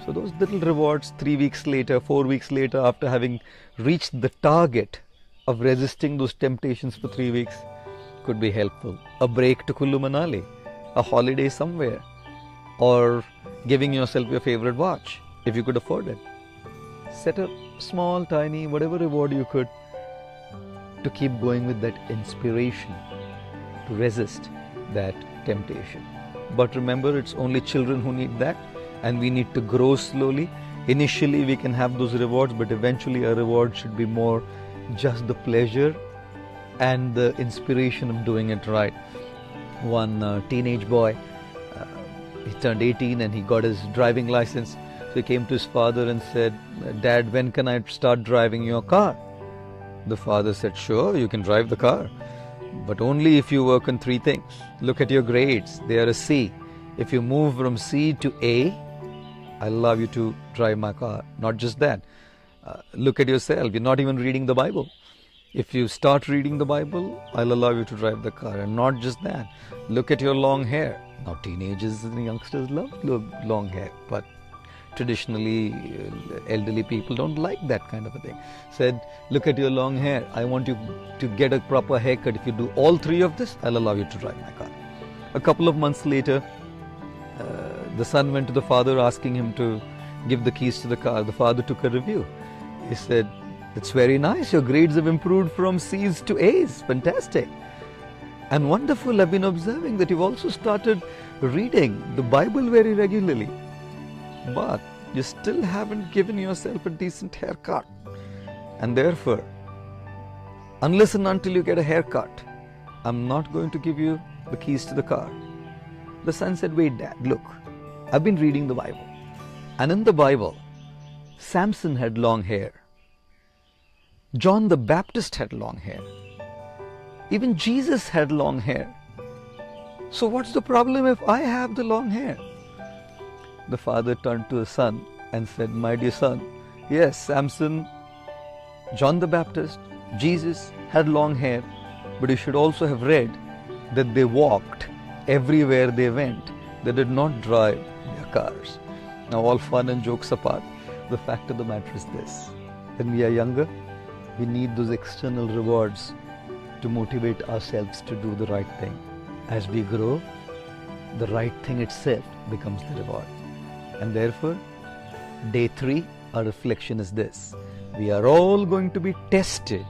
So those little rewards 3 weeks later, 4 weeks later, after having reached the target of resisting those temptations for 3 weeks, could be helpful. A break to Kullu Manali, a holiday somewhere, or giving yourself your favorite watch if you could afford it. Set a small, tiny, whatever reward you could to keep going with that inspiration to resist that temptation. But remember, it's only children who need that, and we need to grow slowly. Initially we can have those rewards, but eventually a reward should be more just the pleasure and the inspiration of doing it right. One teenage boy, he turned 18 and he got his driving license. So he came to his father and said, Dad, when can I start driving your car? The father said, sure, you can drive the car, but only if you work on 3 things. Look at your grades, they are a C. If you move from C to A, I'll allow you to drive my car. Not just that, look at yourself, you're not even reading the Bible. If you start reading the Bible, I'll allow you to drive the car. And not just that, look at your long hair. Now teenagers and youngsters love long hair, but traditionally elderly people don't like that kind of a thing. Said, look at your long hair, I want you to get a proper haircut. If you do all 3 of this, I'll allow you to drive my car. A couple of months later, the son went to the father asking him to give the keys to the car. The father took a review. He said, it's very nice, your grades have improved from C's to A's, fantastic. And wonderful, I've been observing that you've also started reading the Bible very regularly. But you still haven't given yourself a decent haircut. And therefore, unless and until you get a haircut, I'm not going to give you the keys to the car. The son said, wait, Dad, look, I've been reading the Bible. And in the Bible, Samson had long hair. John the Baptist had long hair. Even Jesus had long hair. So what's the problem if I have the long hair? The father turned to his son and said, my dear son, yes, Samson, John the Baptist, Jesus had long hair, but you should also have read that they walked everywhere they went. They did not drive their cars. Now, all fun and jokes apart, the fact of the matter is this: when we are younger, we need those external rewards to motivate ourselves to do the right thing. As we grow, the right thing itself becomes the reward. And therefore, day 3, our reflection is this: we are all going to be tested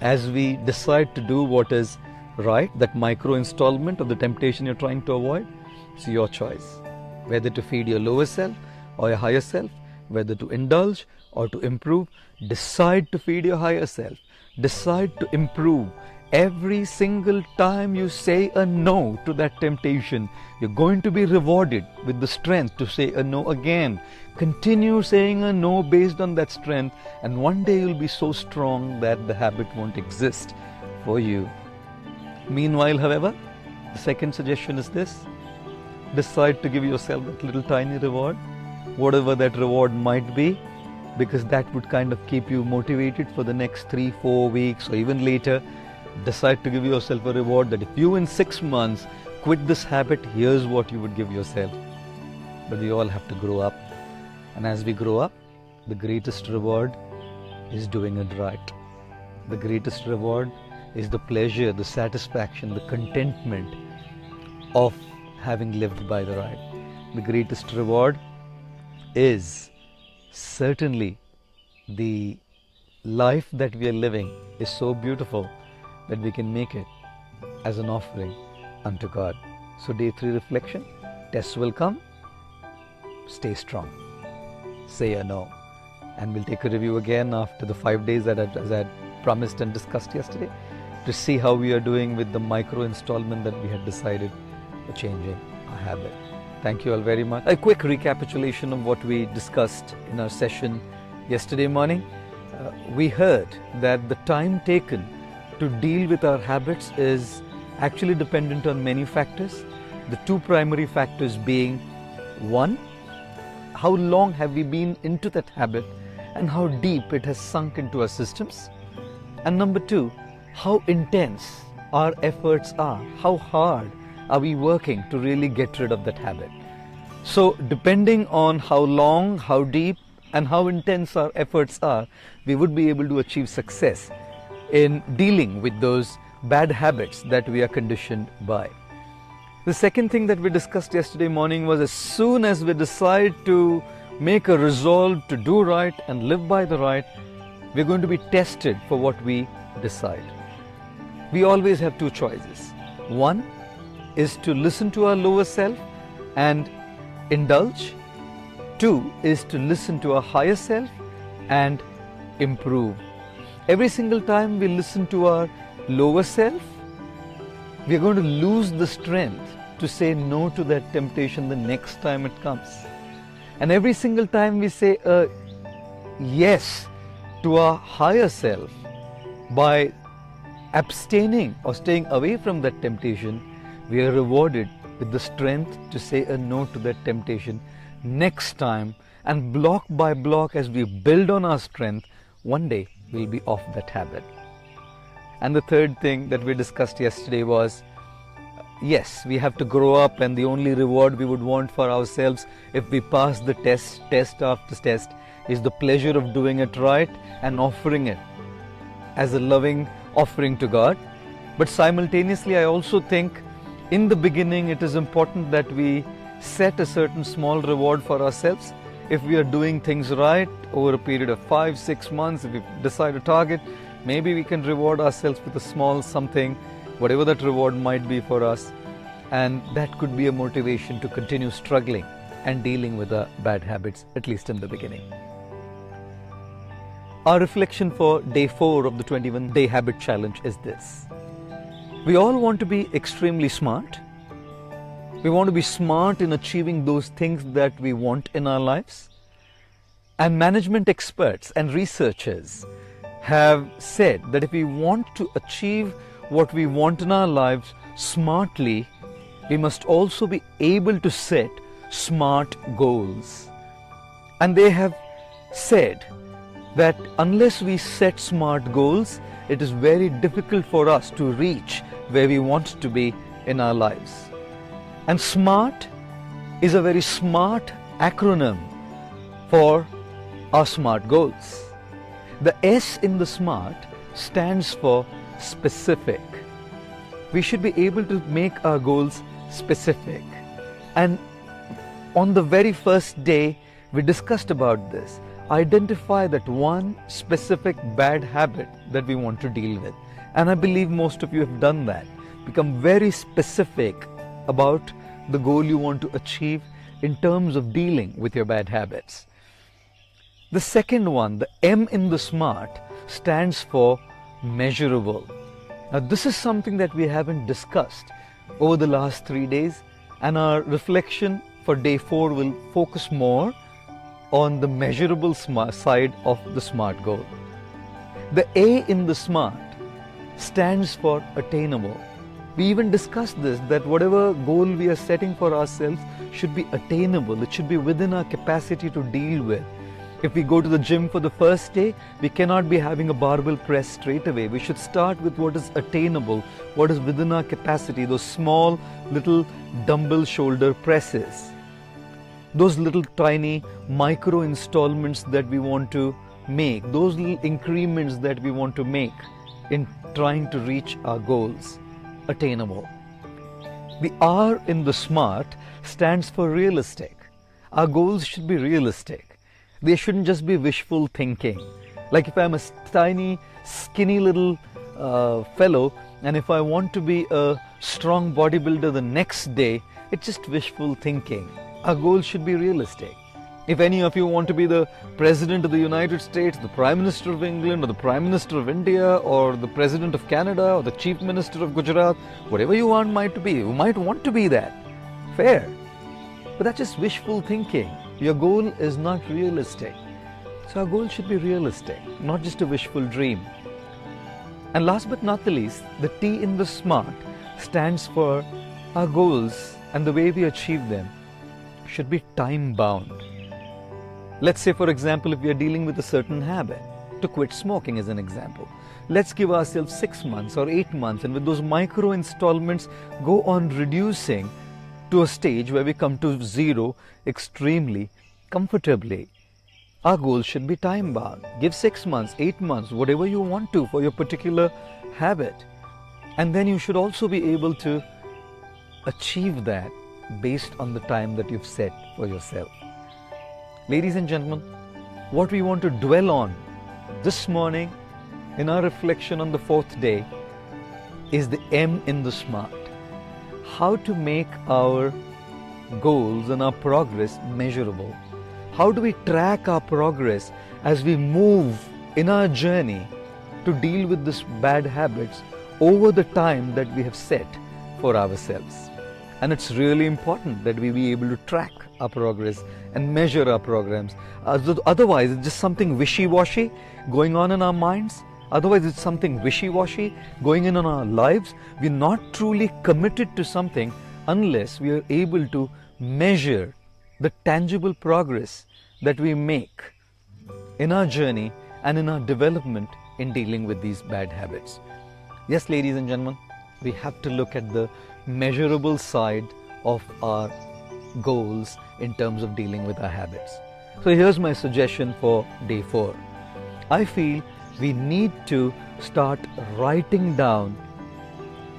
as we decide to do what is right. That micro installment of the temptation you're trying to avoid, it's your choice. Whether to feed your lower self or your higher self, whether to indulge or to improve, decide to feed your higher self. Decide to improve. Every single time you say a no to that temptation, you're going to be rewarded with the strength to say a no again. Continue saying a no based on that strength, and one day you'll be so strong that the habit won't exist for you. Meanwhile, however, the second suggestion is this: decide to give yourself that little tiny reward, whatever that reward might be, because that would kind of keep you motivated for the next 3-4 weeks or even later. Decide to give yourself a reward that if you in 6 months quit this habit, here's what you would give yourself. But we all have to grow up, and as we grow up, the greatest reward is doing it right. The greatest reward is the pleasure, the satisfaction, the contentment of having lived by the right. The greatest reward is certainly the life that we are living is so beautiful that we can make it as an offering unto God. So day 3 reflection: Tests will come. Stay strong. Say a no. And we'll take a review again after the 5 days that as I had promised and discussed yesterday, to see how we are doing with the micro installment that we had decided for changing our habit. Thank you all very much. A quick recapitulation of what we discussed in our session yesterday morning. We heard that the time taken to deal with our habits is actually dependent on many factors. The two primary factors being, one, how long have we been into that habit and how deep it has sunk into our systems. And number two, how intense our efforts are, how hard are we working to really get rid of that habit. So depending on how long, how deep and how intense our efforts are, we would be able to achieve success in dealing with those bad habits that we are conditioned by. The second thing that we discussed yesterday morning was, as soon as we decide to make a resolve to do right and live by the right, we're going to be tested for what we decide. We always have two choices. One is to listen to our lower self and indulge. Two is to listen to our higher self and improve. Every single time we listen to our lower self, we are going to lose the strength to say no to that temptation the next time it comes. And every single time we say a yes to our higher self by abstaining or staying away from that temptation, we are rewarded with the strength to say a no to that temptation next time, and block by block, as we build on our strength, one day we'll be off that habit. And the third thing that we discussed yesterday was, yes, we have to grow up, and the only reward we would want for ourselves if we pass the test after test, is the pleasure of doing it right and offering it as a loving offering to God. But simultaneously, I also think in the beginning it is important that we set a certain small reward for ourselves. If we are doing things right over a period of 5-6 months, if we decide a target, maybe we can reward ourselves with a small something, whatever that reward might be for us, and that could be a motivation to continue struggling and dealing with our bad habits, at least in the beginning. Our reflection for day 4 of the 21-day habit challenge is this. We all want to be extremely smart. We want to be smart in achieving those things that we want in our lives. And management experts and researchers have said that if we want to achieve what we want in our lives smartly, we must also be able to set smart goals. And they have said that unless we set smart goals, it is very difficult for us to reach where we want to be in our lives. And SMART is a very smart acronym for our SMART goals. The S in the SMART stands for specific. We should be able to make our goals specific. And on the very first day, we discussed about this. Identify that one specific bad habit that we want to deal with. And I believe most of you have done that. Become very specific about the goal you want to achieve in terms of dealing with your bad habits. The second one, the M in the SMART, stands for measurable. Now this is something that we haven't discussed over the last 3 days, and our reflection for day 4 will focus more on the measurable side of the SMART goal. The A in the SMART stands for attainable. We even discussed this, that whatever goal we are setting for ourselves should be attainable. It should be within our capacity to deal with. If we go to the gym for the first day, we cannot be having a barbell press straight away. We should start with what is attainable, what is within our capacity, those small little dumbbell shoulder presses. Those little tiny micro installments that we want to make, those little increments that we want to make in trying to reach our goals. Attainable. The R in the SMART stands for realistic. Our goals should be realistic. They shouldn't just be wishful thinking. Like if I'm a tiny, skinny little fellow, and if I want to be a strong bodybuilder the next day, It's just wishful thinking. Our goals should be realistic. If any of you want to be the President of the United States, the Prime Minister of England, or the Prime Minister of India, or the President of Canada, or the Chief Minister of Gujarat, whatever you want to be that. Fair. But that's just wishful thinking. Your goal is not realistic. So our goal should be realistic, not just a wishful dream. And last but not the least, the T in the SMART stands for our goals, and the way we achieve them should be time bound. Let's say, for example, if we are dealing with a certain habit, to quit smoking as an example, let's give ourselves 6 months or 8 months, and with those micro installments go on reducing to a stage where we come to zero extremely comfortably. Our goals should be time bound. Give 6 months, 8 months, whatever you want to for your particular habit. And then you should also be able to achieve that based on the time that you've set for yourself. Ladies and gentlemen, what we want to dwell on this morning in our reflection on the 4th day is the M in the SMART. How to make our goals and our progress measurable. How do we track our progress as we move in our journey to deal with these bad habits over the time that we have set for ourselves? And it's really important that we be able to track our progress and measure our programs. Otherwise, it's just something wishy-washy going on in our minds. Otherwise, it's something wishy-washy going in our lives. We're not truly committed to something unless we are able to measure the tangible progress that we make in our journey and in our development in dealing with these bad habits. Yes, ladies and gentlemen, we have to look at the measurable side of our goals in terms of dealing with our habits. So here's my suggestion for day 4. I feel we need to start writing down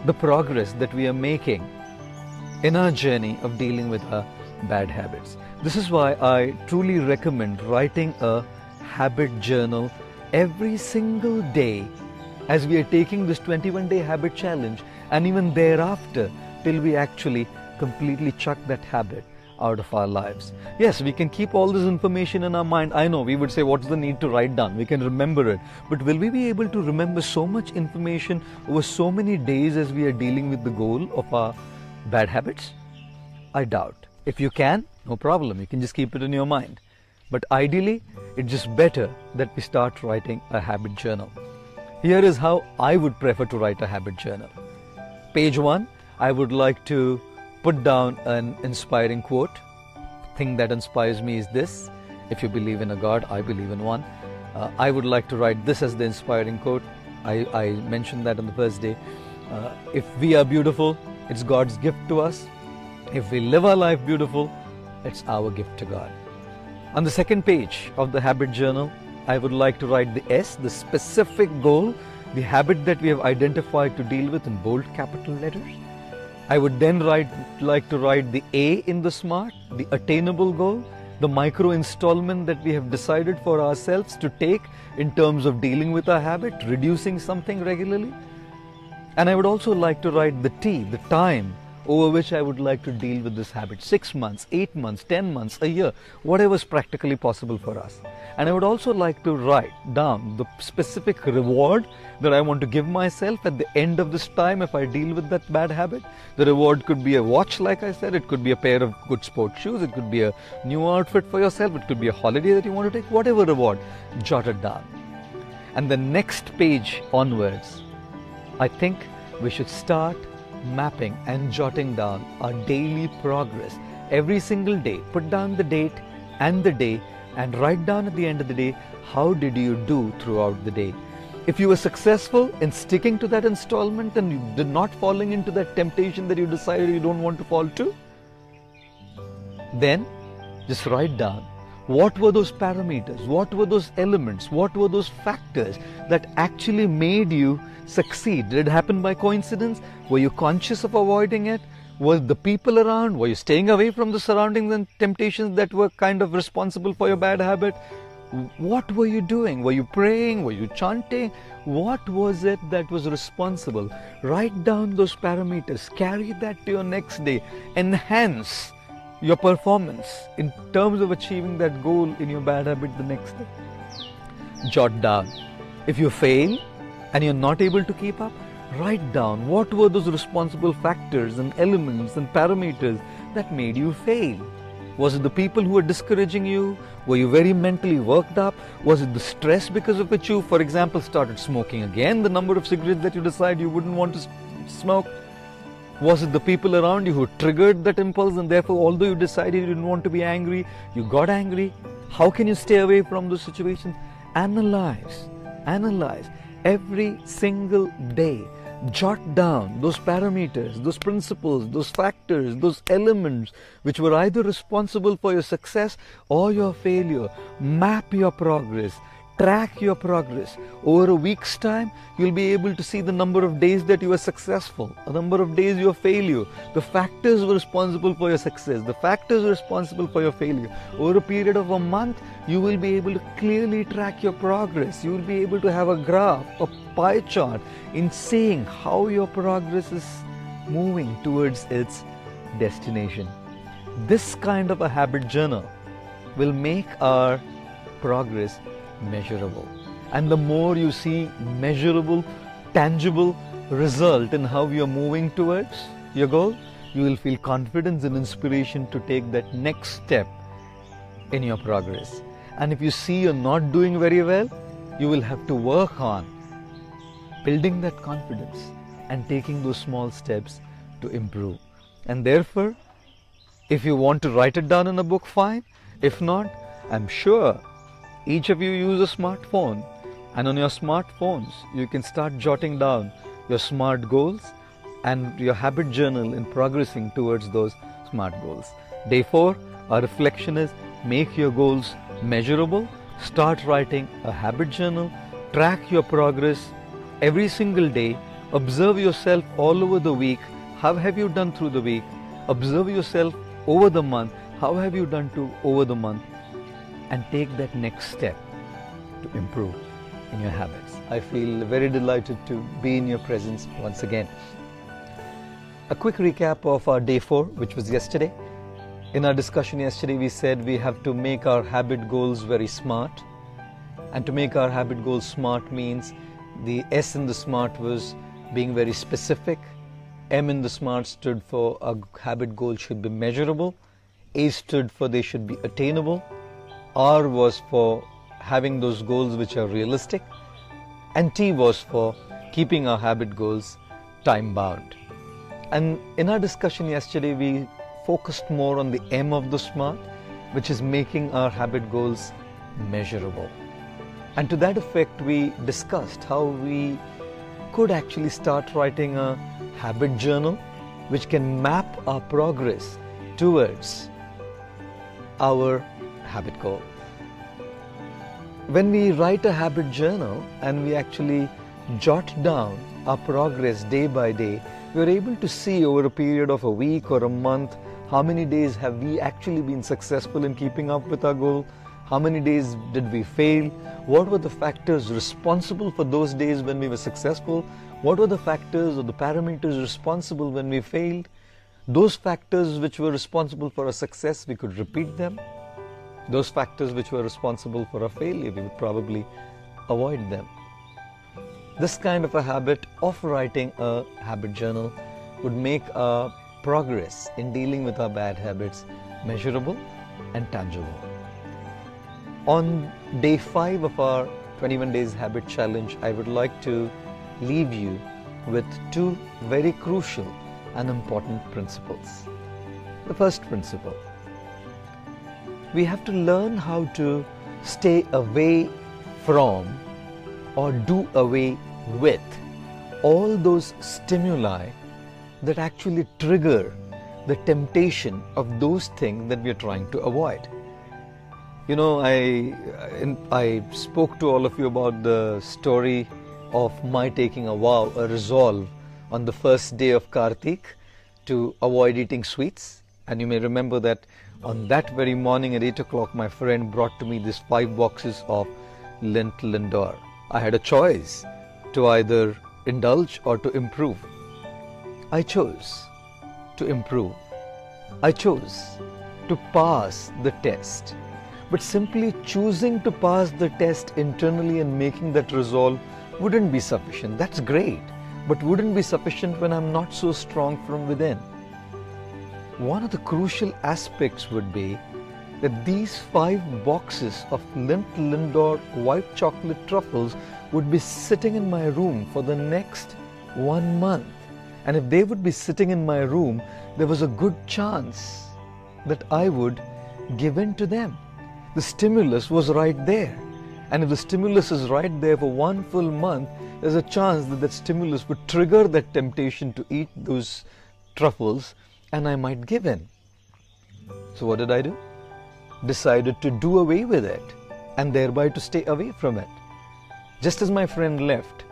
the progress that we are making in our journey of dealing with our bad habits. This is why I truly recommend writing a habit journal every single day as we are taking this 21-day habit challenge, and even thereafter till we actually completely chuck that habit out of our lives. Yes, we can keep all this information in our mind. I know we would say, what's the need to write down? We can remember it. But will we be able to remember so much information over so many days as we are dealing with the goal of our bad habits? I doubt. If you can, no problem. You can just keep it in your mind. But ideally, it's just better that we start writing a habit journal. Here is how I would prefer to write a habit journal. Page 1, I would like to put down an inspiring quote. Thing that inspires me is this: if you believe in a God, I believe in one. I would like to write this as the inspiring quote. I mentioned that on the first day. If we are beautiful, it's God's gift to us. If we live our life beautiful, it's our gift to God. On the second page of the habit journal, I would like to write the S, the specific goal, the habit that we have identified to deal with in bold capital letters. I would then like to write the A in the SMART, the attainable goal, the micro installment that we have decided for ourselves to take in terms of dealing with our habit, reducing something regularly. And I would also like to write the T, the time over which I would like to deal with this habit. 6 months, 8 months, 10 months, a year, whatever is practically possible for us. And I would also like to write down the specific reward that I want to give myself at the end of this time if I deal with that bad habit. The reward could be a watch, like I said. It could be a pair of good sports shoes. It could be a new outfit for yourself. It could be a holiday that you want to take. Whatever reward, jot it down. And the next page onwards, I think we should start mapping and jotting down our daily progress every single day. Put down the date and the day and write down at the end of the day, how did you do throughout the day? If you were successful in sticking to that installment and you did not falling into that temptation that you decided you don't want to fall to, then just write down what were those parameters, what were those elements, what were those factors that actually made you succeed. Did it happen by coincidence? Were you conscious of avoiding it? Were the people around? Were you staying away from the surroundings and temptations that were kind of responsible for your bad habit? What were you doing? Were you praying? Were you chanting? What was it that was responsible? Write down those parameters. Carry that to your next day. Enhance your performance in terms of achieving that goal in your bad habit the next day. Jot down. If you fail and you're not able to keep up, write down what were those responsible factors and elements and parameters that made you fail. Was it the people who were discouraging you? Were you very mentally worked up? Was it the stress because of which you, for example, started smoking again, the number of cigarettes that you decide you wouldn't want to smoke? Was it the people around you who triggered that impulse, and therefore, although you decided you didn't want to be angry, you got angry? How can you stay away from those situations? Analyze every single day. Jot down those parameters, those principles, those factors, those elements which were either responsible for your success or your failure. Map your progress. Track your progress. Over a week's time, you'll be able to see the number of days that you were successful, the number of days you were failure, the factors were responsible for your success, the factors responsible for your failure. Over a period of a month, you will be able to clearly track your progress. You will be able to have a graph, a pie chart in seeing how your progress is moving towards its destination. This kind of a habit journal will make our progress measurable. And the more you see measurable, tangible result in how you're moving towards your goal, you will feel confidence and inspiration to take that next step in your progress. And if you see you're not doing very well, you will have to work on building that confidence and taking those small steps to improve. And therefore, if you want to write it down in a book, fine. If not, I'm sure each of you use a smartphone, and on your smartphones you can start jotting down your SMART goals and your habit journal in progressing towards those SMART goals. Day 4, our reflection is make your goals measurable. Start writing a habit journal. Track your progress every single day. Observe yourself all over the week. How have you done through the week? Observe yourself over the month. How have you done over the month? And take that next step to improve in your habits. I feel very delighted to be in your presence once again. A quick recap of our day 4, which was yesterday. In our discussion yesterday, we said we have to make our habit goals very smart. And to make our habit goals smart means the S in the SMART was being very specific. M in the SMART stood for a habit goal should be measurable. A stood for they should be attainable. R was for having those goals which are realistic, and T was for keeping our habit goals time bound. And in our discussion yesterday, we focused more on the M of the SMART, which is making our habit goals measurable. And to that effect, we discussed how we could actually start writing a habit journal which can map our progress towards our habit goal. When we write a habit journal and we actually jot down our progress day by day, we are able to see over a period of a week or a month how many days have we actually been successful in keeping up with our goal, how many days did we fail, what were the factors responsible for those days when we were successful, what were the factors or the parameters responsible when we failed. Those factors which were responsible for our success, we could repeat them. Those factors which were responsible for our failure, we would probably avoid them. This kind of a habit of writing a habit journal would make our progress in dealing with our bad habits measurable and tangible. On day 5 of our 21 days habit challenge, I would like to leave you with 2 very crucial and important principles. The first principle: we have to learn how to stay away from or do away with all those stimuli that actually trigger the temptation of those things that we are trying to avoid. You know, I spoke to all of you about the story of my taking a vow, a resolve on the first day of Kartik to avoid eating sweets. And you may remember that On that very morning at 8 o'clock, my friend brought to me these 5 boxes of Lindt Lindor. I had a choice to either indulge or to improve. I chose to improve. I chose to pass the test. But simply choosing to pass the test internally and making that resolve wouldn't be sufficient. That's great, but wouldn't be sufficient when I'm not so strong from within. One of the crucial aspects would be that these 5 boxes of Lindt Lindor white chocolate truffles would be sitting in my room for the next 1 month. And if they would be sitting in my room, there was a good chance that I would give in to them. The stimulus was right there. And if the stimulus is right there for 1 full month, there's a chance that that stimulus would trigger that temptation to eat those truffles, and I might give in. So what did I do? Decided to do away with it and thereby to stay away from it. Just as my friend left,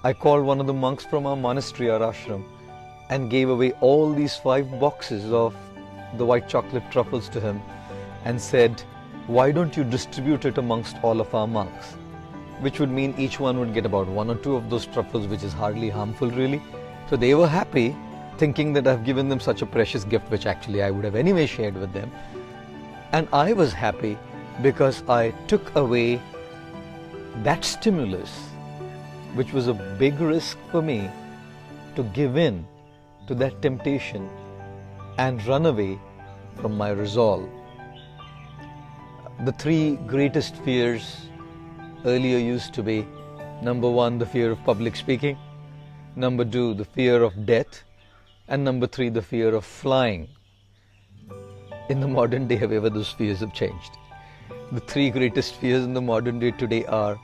I called one of the monks from our monastery, our ashram, and gave away all these 5 boxes of the white chocolate truffles to him and said, why don't you distribute it amongst all of our monks? Which would mean each one would get about 1 or 2 of those truffles, which is hardly harmful really. So they were happy, thinking that I've given them such a precious gift, which actually I would have anyway shared with them. And I was happy because I took away that stimulus, which was a big risk for me to give in to that temptation and run away from my resolve. The 3 greatest fears earlier used to be, number 1, the fear of public speaking, number 2, the fear of death, and number 3, the fear of flying. In the modern day, however, those fears have changed. The 3 greatest fears in the modern day today are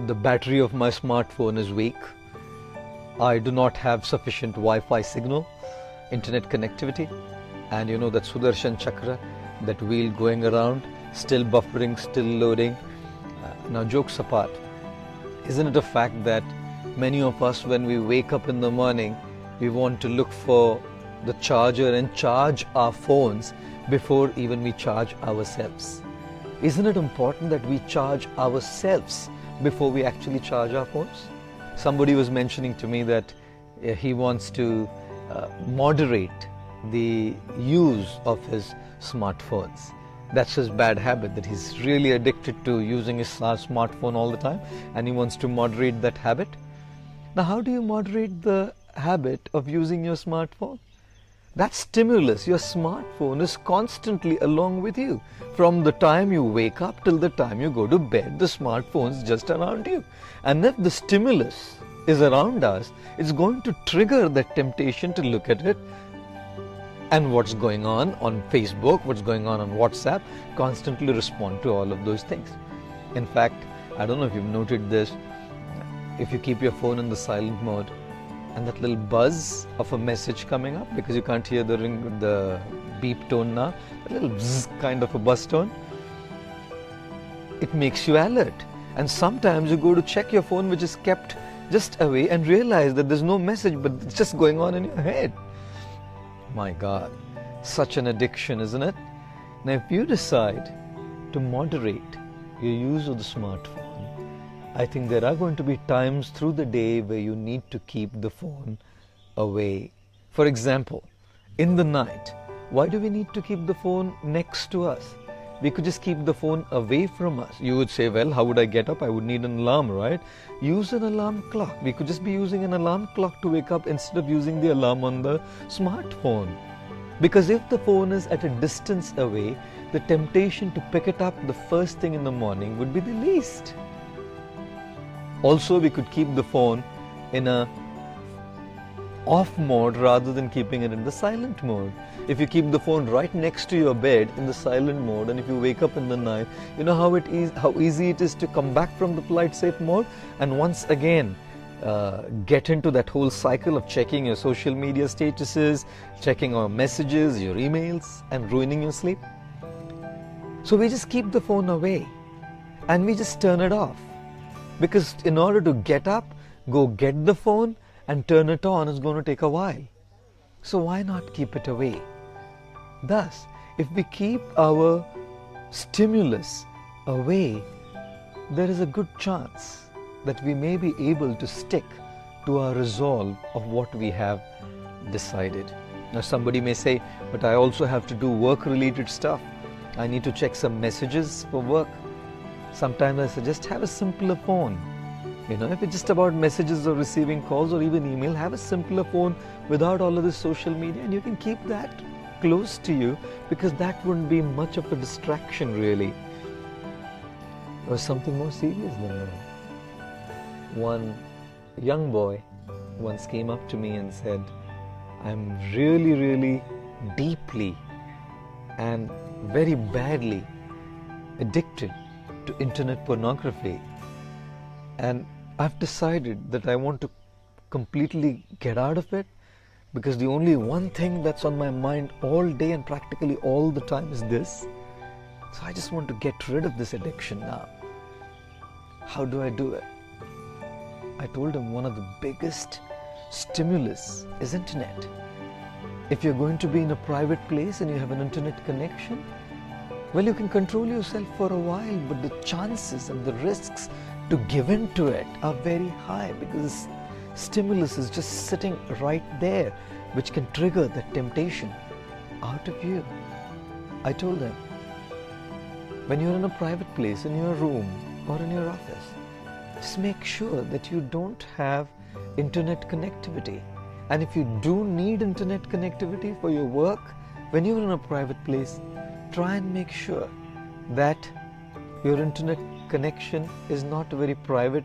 the battery of my smartphone is weak, I do not have sufficient Wi-Fi signal, internet connectivity, and you know that Sudarshan Chakra, that wheel going around, still buffering, still loading. Now jokes apart, isn't it a fact that many of us, when we wake up in the morning, we want to look for the charger and charge our phones before even we charge ourselves? Isn't it important that we charge ourselves before we actually charge our phones? Somebody was mentioning to me that he wants to moderate the use of his smartphones. That's his bad habit, that he's really addicted to using his smartphone all the time, and he wants to moderate that habit. Now, how do you moderate the habit of using your smartphone? That stimulus, your smartphone, is constantly along with you. From the time you wake up till the time you go to bed, the smartphone's just around you. And if the stimulus is around us, it's going to trigger that temptation to look at it. And what's going on Facebook, what's going on WhatsApp, constantly respond to all of those things. In fact, I don't know if you've noted this, if you keep your phone in the silent mode, and that little buzz of a message coming up, because you can't hear the ring, the beep tone now, a little bzz kind of a buzz tone, it makes you alert. And sometimes you go to check your phone, which is kept just away, and realize that there's no message, but it's just going on in your head. My God, such an addiction, isn't it? Now, if you decide to moderate your use of the smartphone, I think there are going to be times through the day where you need to keep the phone away. For example, in the night, why do we need to keep the phone next to us? We could just keep the phone away from us. You would say, well, how would I get up? I would need an alarm, right? Use an alarm clock. We could just be using an alarm clock to wake up instead of using the alarm on the smartphone. Because if the phone is at a distance away, the temptation to pick it up the first thing in the morning would be the least. Also, we could keep the phone in a off mode rather than keeping it in the silent mode. If you keep the phone right next to your bed in the silent mode, and if you wake up in the night, you know how easy it is to come back from the flight safe mode and once again get into that whole cycle of checking your social media statuses, checking your messages, your emails, and ruining your sleep. So we just keep the phone away and we just turn it off, because in order to get up, go get the phone and turn it on is going to take a while. So why not keep it away? Thus, if we keep our stimulus away, there is a good chance that we may be able to stick to our resolve of what we have decided. Now somebody may say, but I also have to do work-related stuff. I need to check some messages for work. Sometimes I suggest have a simpler phone. If it's just about messages or receiving calls or even email, have a simpler phone without all of this social media, and you can keep that close to you, because that wouldn't be much of a distraction really. Or something more serious than that. One young boy once came up to me and said, I'm really, really deeply and very badly addicted to internet pornography, and I've decided that I want to completely get out of it, because the only one thing that's on my mind all day and practically all the time is this. So I just want to get rid of this addiction now. How do I do it? I told him one of the biggest stimulus is internet. If you're going to be in a private place and you have an internet connection, well, you can control yourself for a while, but the chances and the risks to give in to it are very high, because stimulus is just sitting right there, which can trigger that temptation out of you. I told him, when you're in a private place, in your room or in your office, just make sure that you don't have internet connectivity. And if you do need internet connectivity for your work, when you're in a private place, try and make sure that your internet connection is not a very private,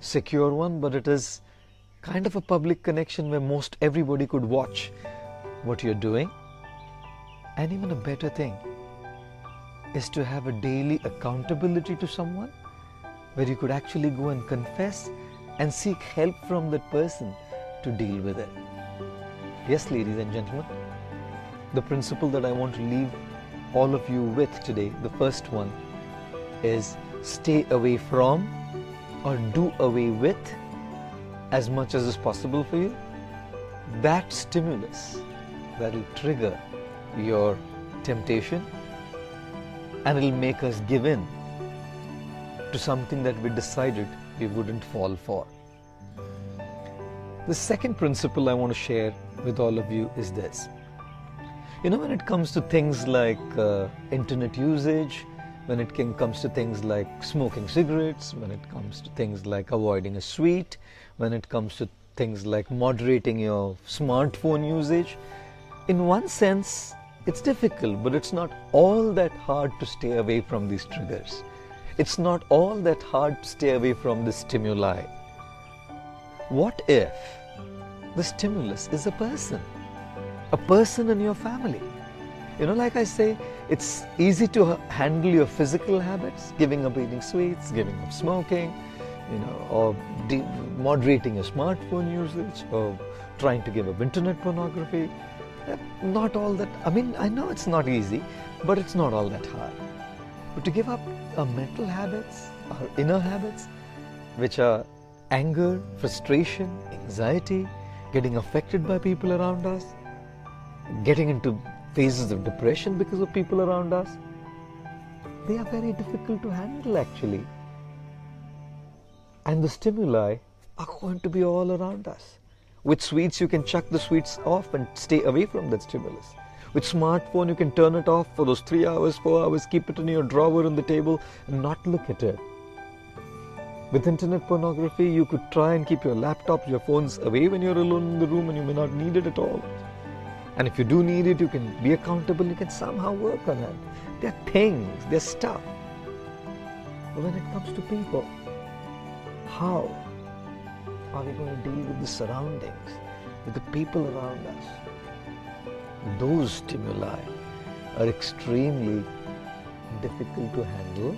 secure one, but it is kind of a public connection where most everybody could watch what you're doing. And even a better thing is to have a daily accountability to someone, where you could actually go and confess and seek help from that person to deal with it. Yes, ladies and gentlemen, the principle that I want to leave all of you with today, the first one is stay away from or do away with, as much as is possible for you, that stimulus that will trigger your temptation, and it will make us give in to something that we decided we wouldn't fall for. The second principle I want to share with all of you is this. When it comes to things like internet usage, when it comes to things like smoking cigarettes, when it comes to things like avoiding a sweet, when it comes to things like moderating your smartphone usage, in one sense, it's difficult, but it's not all that hard to stay away from these triggers. It's not all that hard to stay away from the stimuli. What if the stimulus is a person in your family? Like I say, it's easy to handle your physical habits, giving up eating sweets, giving up smoking, or moderating your smartphone usage, or trying to give up internet pornography. Not all that, I know it's not easy, but it's not all that hard. But to give up our mental habits, our inner habits, which are anger, frustration, anxiety, getting affected by people around us, getting into phases of depression because of people around us, they are very difficult to handle actually. And the stimuli are going to be all around us. With sweets, you can chuck the sweets off and stay away from that stimulus. With smartphone, you can turn it off for those 3 hours, 4 hours, keep it in your drawer on the table and not look at it. With internet pornography, you could try and keep your laptops, your phones away when you're alone in the room, and you may not need it at all. And if you do need it, you can be accountable, you can somehow work on it. They're things, they're stuff. But when it comes to people, how are we going to deal with the surroundings, with the people around us? Those stimuli are extremely difficult to handle,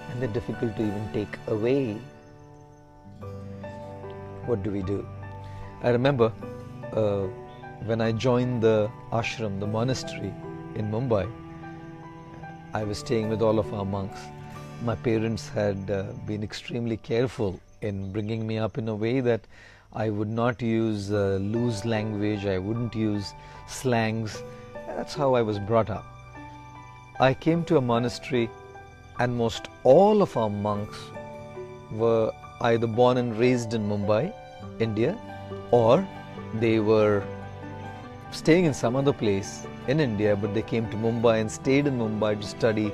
and they're difficult to even take away. What do we do? I remember when I joined the ashram, the monastery in Mumbai, I was staying with all of our monks. My parents had been extremely careful in bringing me up in a way that I would not use loose language, I wouldn't use slangs. That's how I was brought up. I came to a monastery and most all of our monks were either born and raised in Mumbai, India, or they were staying in some other place in India, but they came to Mumbai and stayed in Mumbai to study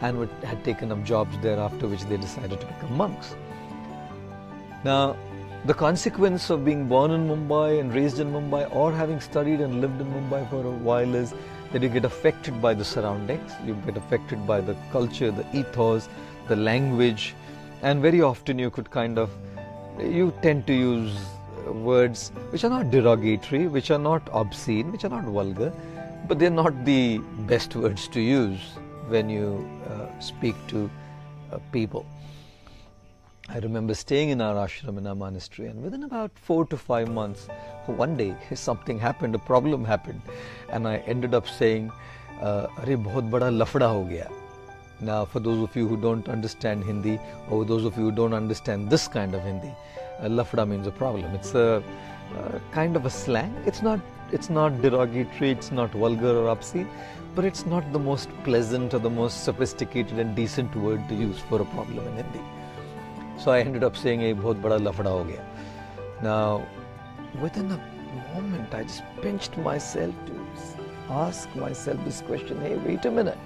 and had taken up jobs there, after which they decided to become monks. Now, the consequence of being born in Mumbai and raised in Mumbai, or having studied and lived in Mumbai for a while, is that you get affected by the surroundings, you get affected by the culture, the ethos, the language, and very often you tend to use words which are not derogatory, which are not obscene, which are not vulgar, but they're not the best words to use when you speak to people. I remember staying in our ashram, in our monastery, and within about 4 to 5 months, one day something happened, a problem happened, and I ended up saying, "Arey, bahut bada lafda ho gaya." Now, for those of you who don't understand Hindi, or those of you who don't understand this kind of Hindi, lafda means a problem. It's a kind of a slang. It's not derogatory, it's not vulgar or obscene, but it's not the most pleasant or the most sophisticated and decent word to use for a problem in Hindi. So I ended up saying, "Hey, bahut bada lafda ho gaya." Now, within a moment, I just pinched myself to ask myself this question: hey, wait a minute.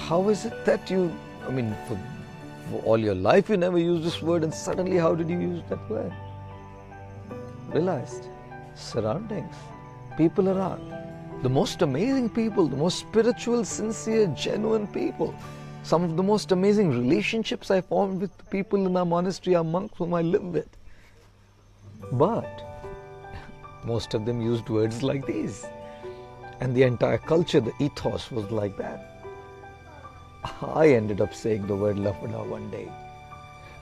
How is it that for all your life you never used this word, and suddenly how did you use that word? Realized, surroundings, people around, the most amazing people, the most spiritual, sincere, genuine people. Some of the most amazing relationships I formed with the people in our monastery, our monks whom I live with. But most of them used words like these. And the entire culture, the ethos was like that. I ended up saying the word lafda one day.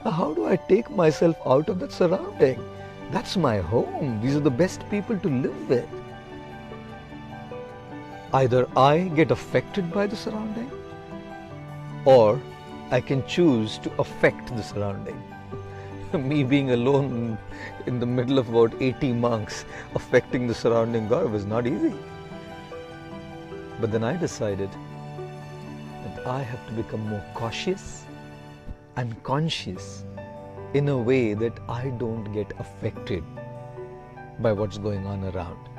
Now, how do I take myself out of that surrounding? That's my home. These are the best people to live with. Either I get affected by the surrounding, or I can choose to affect the surrounding. Me being alone in the middle of about 80 monks, affecting the surrounding God was not easy. But then I decided that I have to become more cautious and conscious in a way that I don't get affected by what's going on around.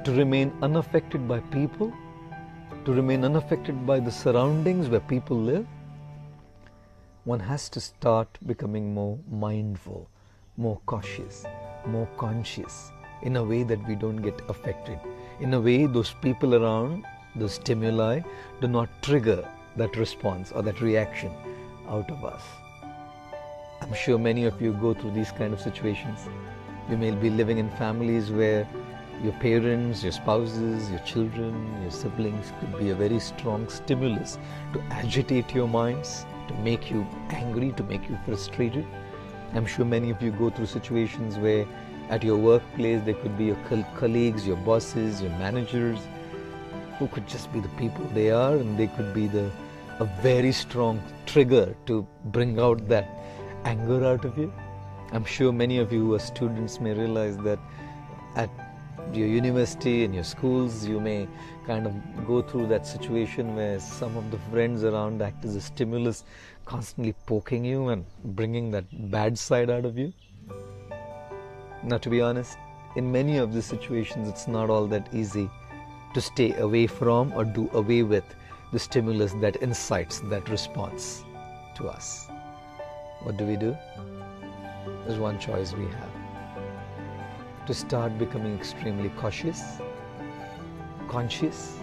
To remain unaffected by people, to remain unaffected by the surroundings where people live, one has to start becoming more mindful, more cautious, more conscious, in a way that we don't get affected. In a way those people around, the stimuli, do not trigger that response or that reaction out of us. I'm sure many of you go through these kind of situations. You may be living in families where your parents, your spouses, your children, your siblings could be a very strong stimulus to agitate your minds, to make you angry, to make you frustrated. I'm sure many of you go through situations where at your workplace there could be your colleagues, your bosses, your managers, who could just be the people they are, and they could be a very strong trigger to bring out that anger out of you. I'm sure many of you who are students may realize that at your university and your schools, you may kind of go through that situation where some of the friends around act as a stimulus, constantly poking you and bringing that bad side out of you. Now, to be honest, in many of these situations, it's not all that easy to stay away from or do away with the stimulus that incites that response to us. What do? There's one choice we have: to start becoming extremely cautious, conscious,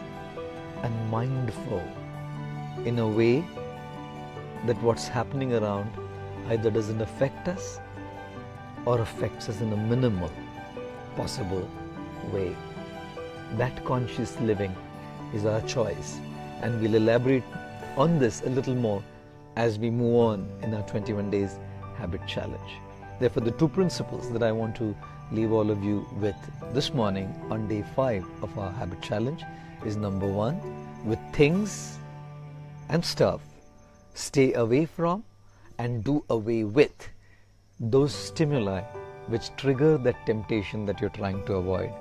and mindful in a way that what's happening around either doesn't affect us or affects us in a minimal possible way. That conscious living is our choice, and we'll elaborate on this a little more as we move on in our 21 days habit challenge. Therefore, the two principles that I want to leave all of you with this morning on day 5 of our habit challenge is: number 1, with things and stuff, stay away from and do away with those stimuli which trigger that temptation that you're trying to avoid.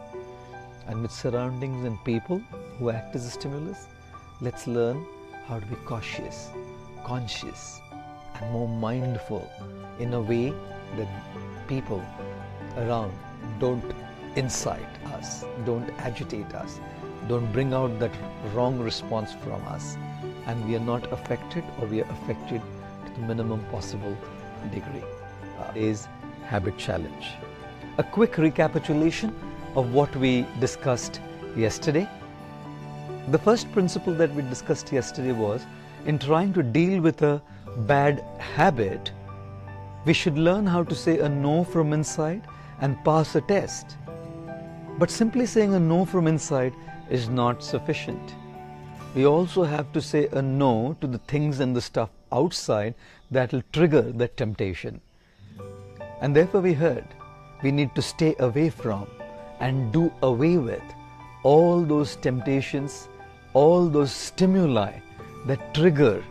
And with surroundings and people who act as a stimulus, let's learn how to be cautious, conscious, and more mindful in a way that people around don't incite us, don't agitate us, don't bring out that wrong response from us, and we are not affected, or we are affected to the minimum possible degree. Today's habit challenge. A quick recapitulation of what we discussed yesterday. The first principle that we discussed yesterday was, in trying to deal with a bad habit, we should learn how to say a no from inside and pass a test. But simply saying a no from inside is not sufficient. We also have to say a no to the things and the stuff outside that will trigger that temptation. And therefore we heard, we need to stay away from and do away with all those temptations, all those stimuli that trigger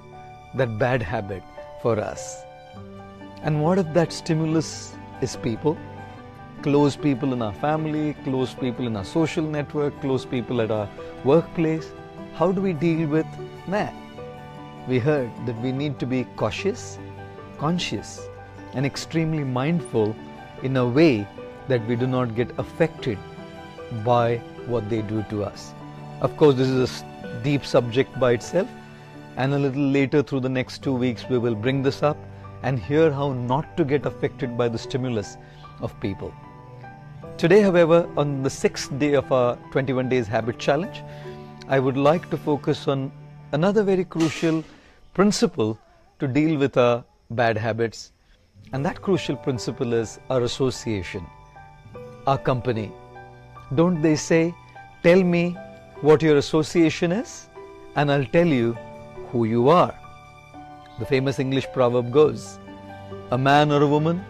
that bad habit for us. And what if that stimulus is people? Close people in our family, close people in our social network, close people at our workplace. How do we deal with that? We heard that we need to be cautious, conscious, and extremely mindful in a way that we do not get affected by what they do to us. Of course, this is a deep subject by itself, and a little later through the next 2 weeks we will bring this up and hear how not to get affected by the stimulus of people. Today, however, on the 6th day of our 21 days habit challenge, I would like to focus on another very crucial principle to deal with our bad habits, and that crucial principle is our association, our company. Don't they say, tell me what your association is and I'll tell you who you are. The famous English proverb goes, a man or a woman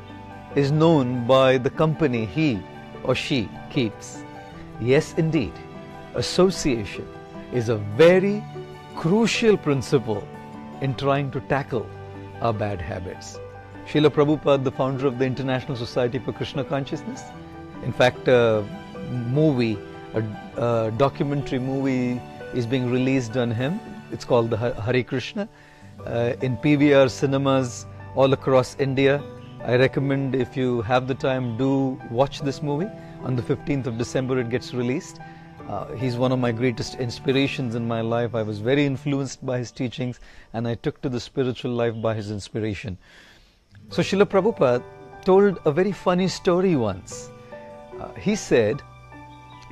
is known by the company he or she keeps. Yes, indeed, association is a very crucial principle in trying to tackle our bad habits. Srila Prabhupada, the founder of the International Society for Krishna Consciousness, in fact, a documentary movie is being released on him. It's called the Hare Krishna in PVR cinemas all across India. I recommend, if you have the time, do watch this movie. On the 15th of December it gets released. He's one of my greatest inspirations in my life. I was very influenced by his teachings, and I took to the spiritual life by his inspiration. So Srila Prabhupada told a very funny story once. He said,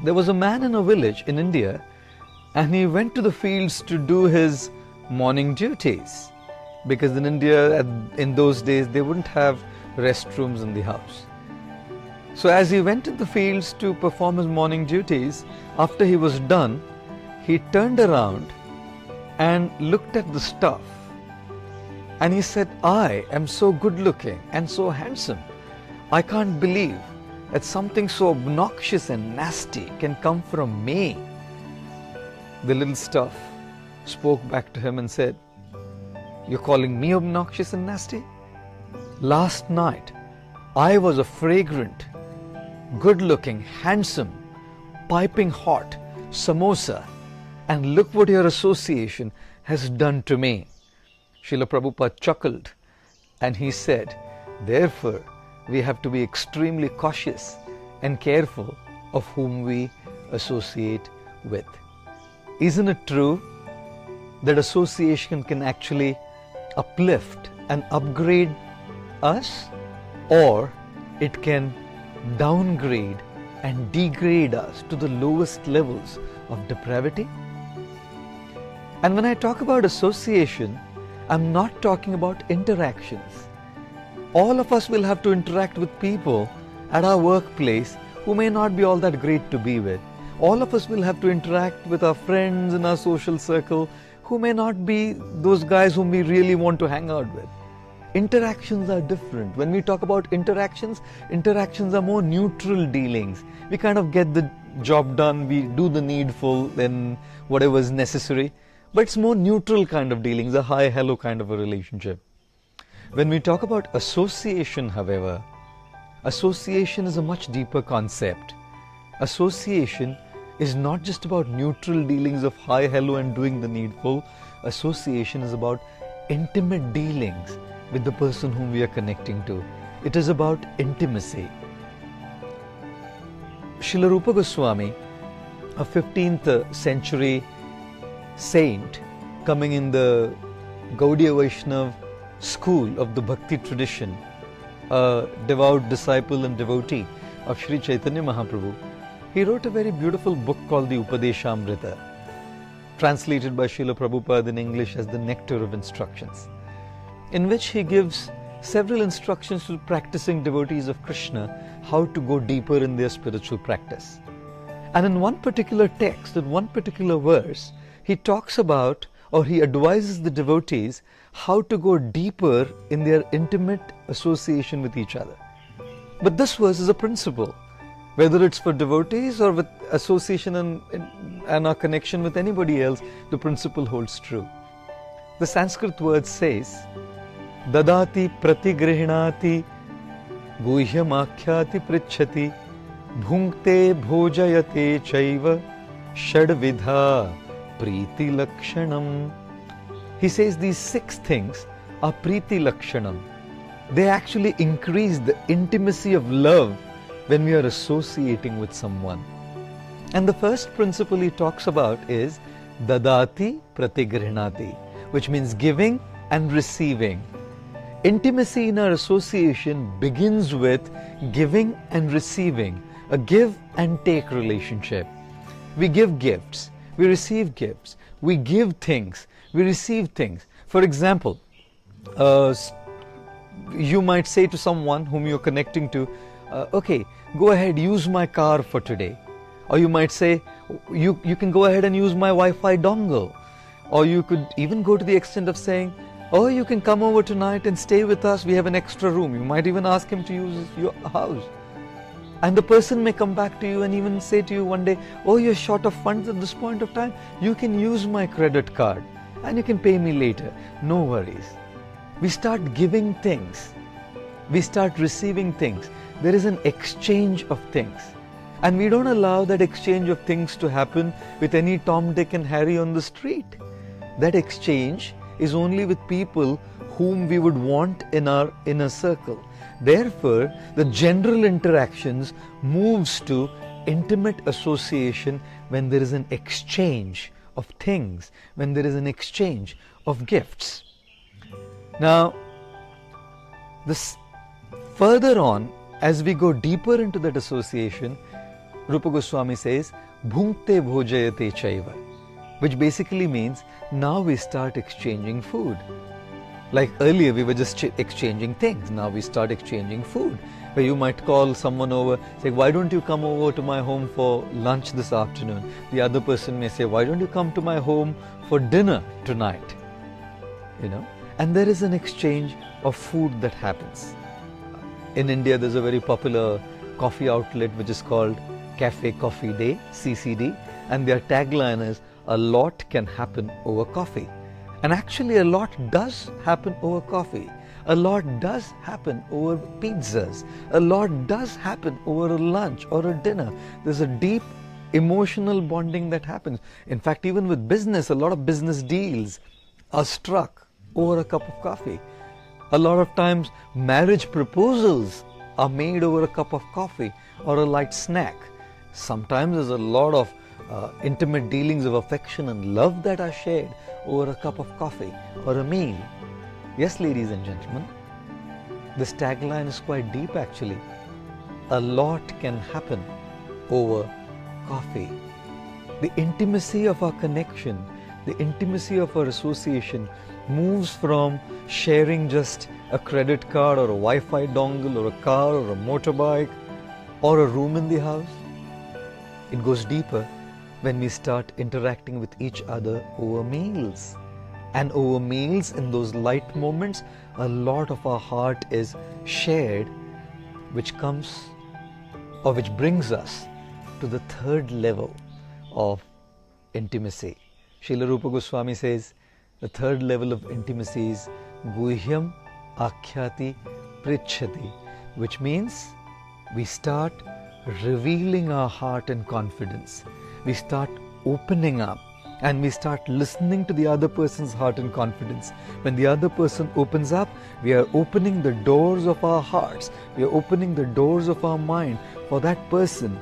there was a man in a village in India, and he went to the fields to do his morning duties, because in India in those days they wouldn't have restrooms in the house. So as he went to the fields to perform his morning duties, after he was done, he turned around and looked at the stuff, and he said, I am so good looking and so handsome. I can't believe that something so obnoxious and nasty can come from me. The little stuff spoke back to him and said, you're calling me obnoxious and nasty? Last night, I was a fragrant, good-looking, handsome, piping hot samosa, and look what your association has done to me. Srila Prabhupada chuckled, and he said, therefore, we have to be extremely cautious and careful of whom we associate with. Isn't it true that association can actually uplift and upgrade us, or it can downgrade and degrade us to the lowest levels of depravity? And when I talk about association, I'm not talking about interactions. All of us will have to interact with people at our workplace who may not be all that great to be with. All of us will have to interact with our friends in our social circle who may not be those guys whom we really want to hang out with. Interactions are different. When we talk about interactions are more neutral dealings. We kind of get the job done, we do the needful, then whatever is necessary. But it's more neutral kind of dealings, a hi-hello kind of a relationship. When we talk about association, however, association is a much deeper concept. Association is not just about neutral dealings of hi, hello and doing the needful. Association is about intimate dealings with the person whom we are connecting to. It is about intimacy. Srila Rupa Goswami, a 15th century saint coming in the Gaudiya Vaishnav school of the Bhakti tradition, a devout disciple and devotee of Sri Chaitanya Mahaprabhu, he wrote a very beautiful book called the Upadeshamrita, translated by Srila Prabhupada in English as the Nectar of Instructions, in which he gives several instructions to practicing devotees of Krishna how to go deeper in their spiritual practice. And in one particular text, in one particular verse, he talks about, or he advises the devotees how to go deeper in their intimate association with each other. But this verse is a principle. Whether it's for devotees or with association and our connection with anybody else, the principle holds true. The Sanskrit word says, Dadati pratigrihnati guhyamakhyati pritchati bhunkte bhojayate chaiva shadvidha priti lakshanam. He says these 6 things are priti lakshanam. They actually increase the intimacy of love when we are associating with someone. And the first principle he talks about is dadati pratigrihnati, which means giving and receiving. Intimacy in our association begins with giving and receiving, a give and take relationship. We give gifts, we receive gifts, we give things, we receive things. For example, you might say to someone whom you're connecting to, okay, go ahead, use my car for today. Or you might say, you can go ahead and use my Wi-Fi dongle. Or you could even go to the extent of saying, oh, you can come over tonight and stay with us, we have an extra room. You might even ask him to use your house. And the person may come back to you and even say to you one day, oh, you're short of funds at this point of time, you can use my credit card and you can pay me later. No worries. We start giving things. We start receiving things. There is an exchange of things. And we don't allow that exchange of things to happen with any Tom, Dick and Harry on the street. That exchange is only with people whom we would want in our inner circle. Therefore, the general interactions moves to intimate association when there is an exchange of things, when there is an exchange of gifts. Now, this further on, as we go deeper into that association, Rupa Goswami says, Bhunkte bhojayate chaiva, which basically means now we start exchanging food. Like earlier we were just exchanging things, now we start exchanging food. Where you might call someone over, say, why don't you come over to my home for lunch this afternoon? The other person may say, why don't you come to my home for dinner tonight? You know, and there is an exchange of food that happens. In India there's a very popular coffee outlet which is called Cafe Coffee Day, CCD, and their tagline is, a lot can happen over coffee. And actually a lot does happen over coffee. A lot does happen over pizzas. A lot does happen over a lunch or a dinner. There's a deep emotional bonding that happens. In fact, even with business, a lot of business deals are struck over a cup of coffee. A lot of times marriage proposals are made over a cup of coffee or a light snack. Sometimes there's a lot of intimate dealings of affection and love that are shared over a cup of coffee or a meal. Yes, ladies and gentlemen, this tagline is quite deep actually. A lot can happen over coffee. The intimacy of our connection, the intimacy of our association moves from sharing just a credit card or a Wi-Fi dongle or a car or a motorbike or a room in the house. It goes deeper when we start interacting with each other over meals. And over meals, in those light moments, a lot of our heart is shared, which comes or which brings us to the third level of intimacy. Srila Rupa Goswami says the third level of intimacy is Guhyam Akhyati Prichhati, which means we start revealing our heart in confidence. we start opening up and we start listening to the other person's heart and confidence. When the other person opens up, we are opening the doors of our hearts, we are opening the doors of our mind for that person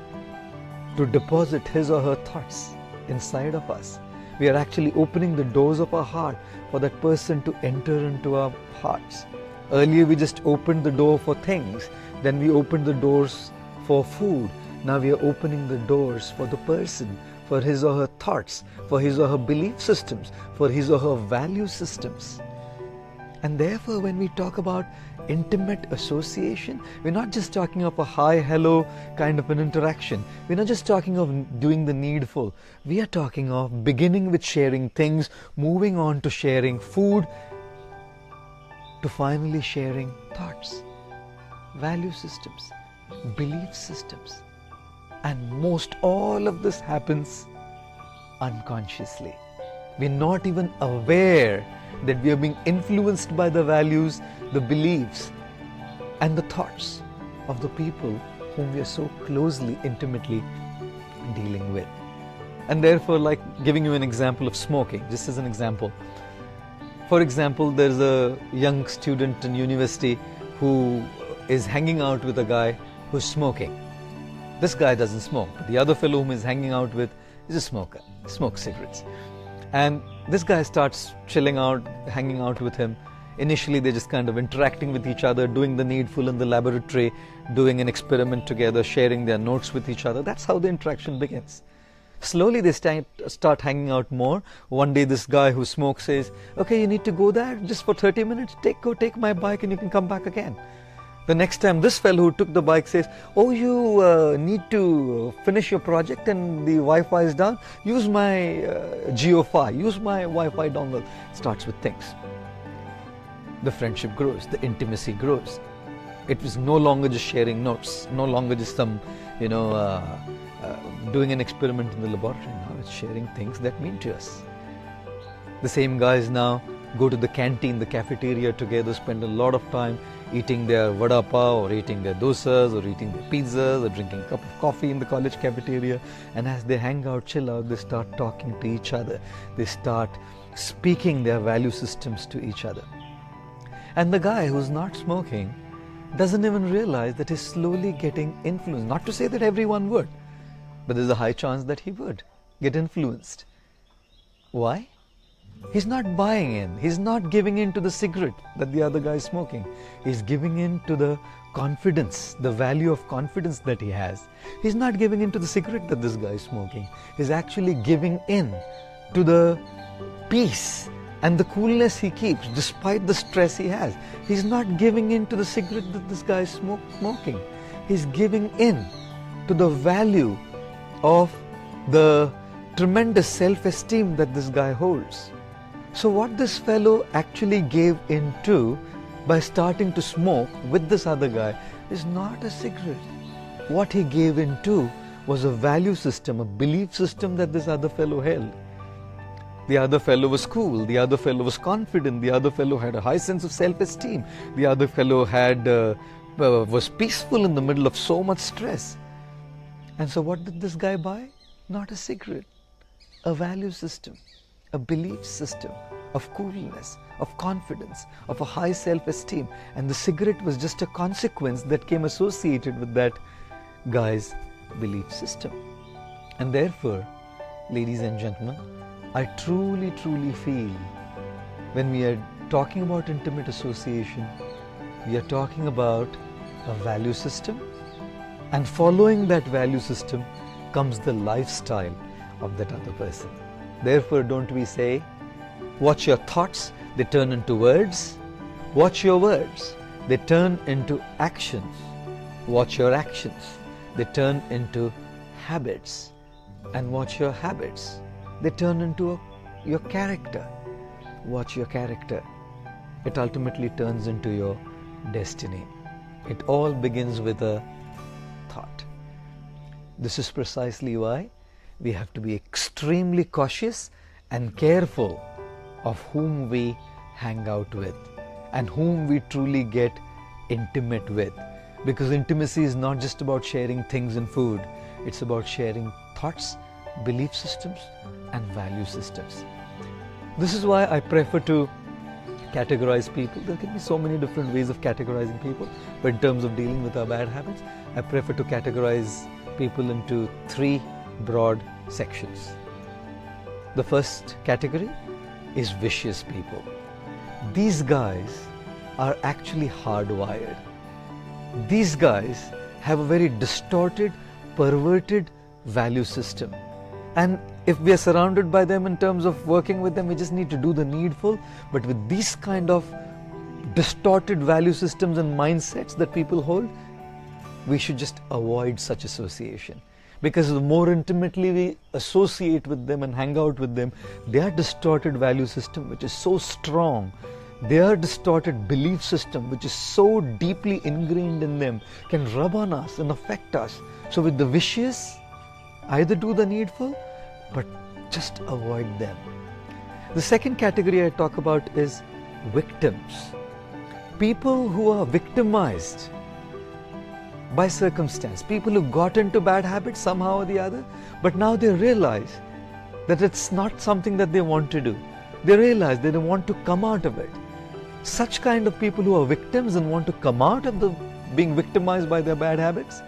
to deposit his or her thoughts inside of us. We are actually opening the doors of our heart for that person to enter into our hearts. Earlier we just opened the door for things, then we opened the doors for food. Now we are opening the doors for the person, for his or her thoughts, for his or her belief systems, for his or her value systems. And therefore, when we talk about intimate association, we're not just talking of a hi, hello kind of an interaction. We're not just talking of doing the needful. We are talking of beginning with sharing things, moving on to sharing food, to finally sharing thoughts, value systems, belief systems. And most all of this happens unconsciously. We're not even aware that we are being influenced by the values, the beliefs, and the thoughts of the people whom we are so closely, intimately dealing with. And therefore, like giving you an example of smoking, just as an example. For example, there's a young student in university who is hanging out with a guy who's smoking. This guy doesn't smoke, but the other fellow whom he's hanging out with is a smoker, smokes cigarettes. And this guy starts chilling out, hanging out with him. Initially, they're just kind of interacting with each other, doing the needful in the laboratory, doing an experiment together, sharing their notes with each other. That's how the interaction begins. Slowly, they start hanging out more. One day, this guy who smokes says, okay, you need to go there just for 30 minutes. Go take my bike and you can come back again. The next time, this fellow who took the bike says, oh, you need to finish your project and the Wi-Fi is down. Use my Geo-Fi, use my Wi-Fi dongle. Starts with things. The friendship grows, the intimacy grows. It was no longer just sharing notes, no longer just some, doing an experiment in the laboratory. Now it's sharing things that mean to us. The same guys now go to the canteen, the cafeteria together, spend a lot of time eating their vada pav or eating their dosas or eating their pizzas or drinking a cup of coffee in the college cafeteria. And as they hang out, chill out, they start talking to each other. They start speaking their value systems to each other. And the guy who's not smoking doesn't even realize that he's slowly getting influenced. Not to say that everyone would, but there's a high chance that he would get influenced. Why? He's not buying in. He's not giving in to the cigarette that the other guy is smoking. He's giving in to the confidence, the value of confidence that he has. He's not giving in to the cigarette that this guy is smoking. He's actually giving in to the peace and the coolness he keeps despite the stress he has. He's not giving in to the cigarette that this guy is smoking. He's giving in to the value of the tremendous self-esteem that this guy holds. So what this fellow actually gave into by starting to smoke with this other guy is not a cigarette. What he gave into was a value system, a belief system that this other fellow held. The other fellow was cool, the other fellow was confident, the other fellow had a high sense of self-esteem, the other fellow was peaceful in the middle of so much stress. And so what did this guy buy? Not a cigarette, a value system, a belief system of coolness, of confidence, of a high self-esteem. And the cigarette was just a consequence that came associated with that guy's belief system. And therefore, ladies and gentlemen, I truly, truly feel when we are talking about intimate association, we are talking about a value system, and following that value system comes the lifestyle of that other person. Therefore, don't we say, watch your thoughts, they turn into words. Watch your words, they turn into actions. Watch your actions, they turn into habits. And watch your habits, they turn into your character. Watch your character, it ultimately turns into your destiny. It all begins with a thought. This is precisely why we have to be extremely cautious and careful of whom we hang out with and whom we truly get intimate with. Because intimacy is not just about sharing things and food. It's about sharing thoughts, belief systems and value systems. This is why I prefer to categorize people. There can be so many different ways of categorizing people, but in terms of dealing with our bad habits, I prefer to categorize people into 3 broad sections. The first category is vicious people. These guys are actually hardwired. These guys have a very distorted, perverted value system. And if we are surrounded by them in terms of working with them, we just need to do the needful. But with these kind of distorted value systems and mindsets that people hold, we should just avoid such association. Because the more intimately we associate with them and hang out with them, their distorted value system, which is so strong, their distorted belief system, which is so deeply ingrained in them, can rub on us and affect us. So with the vicious, either do the needful, but just avoid them. The second category I talk about is victims. People who are victimized by circumstance, people who got into bad habits somehow or the other, but now they realize that it's not something that they want to do. They realize they don't want to come out of it. Such kind of people who are victims and want to come out of being victimized by their bad habits,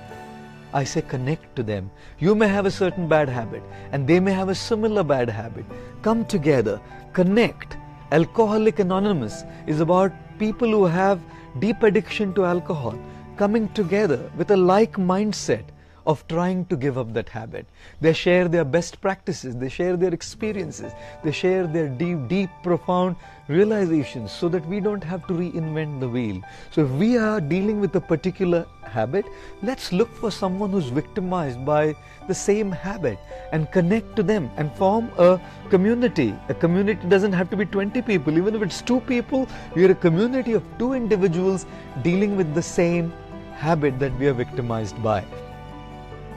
I say connect to them. You may have a certain bad habit and they may have a similar bad habit. Come together, connect. Alcoholic Anonymous is about people who have deep addiction to alcohol coming together with a like mindset of trying to give up that habit. They share their best practices, they share their experiences, they share their deep, profound realizations so that we don't have to reinvent the wheel. So if we are dealing with a particular habit, let's look for someone who's victimized by the same habit and connect to them and form a community. A community doesn't have to be 20 people. Even if it's 2 people, we are a community of 2 individuals dealing with the same habit that we are victimized by.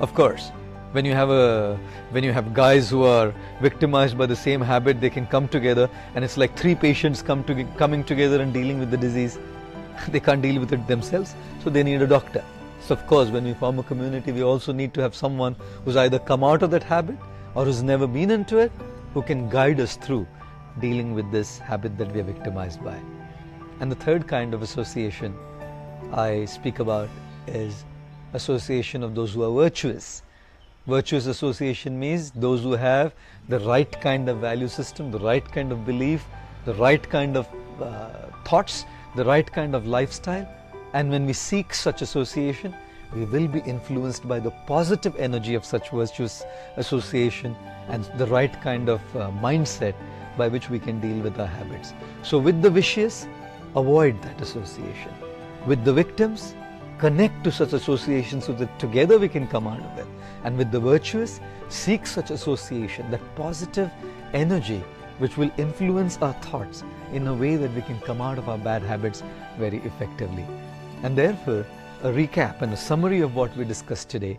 Of course, when you have guys who are victimized by the same habit, they can come together and it's like 3 patients coming together and dealing with the disease. They can't deal with it themselves, so they need a doctor. So of course, when we form a community, we also need to have someone who's either come out of that habit or who's never been into it, who can guide us through dealing with this habit that we are victimized by. And the third kind of association I speak about is association of those who are virtuous. Virtuous association means those who have the right kind of value system, the right kind of belief, the right kind of thoughts, the right kind of lifestyle. And when we seek such association, we will be influenced by the positive energy of such virtuous association and the right kind of mindset by which we can deal with our habits. So with the vicious, avoid that association. With the victims, connect to such associations so that together we can come out of it. And with the virtuous, seek such association, that positive energy which will influence our thoughts in a way that we can come out of our bad habits very effectively. And therefore, a recap and a summary of what we discussed today.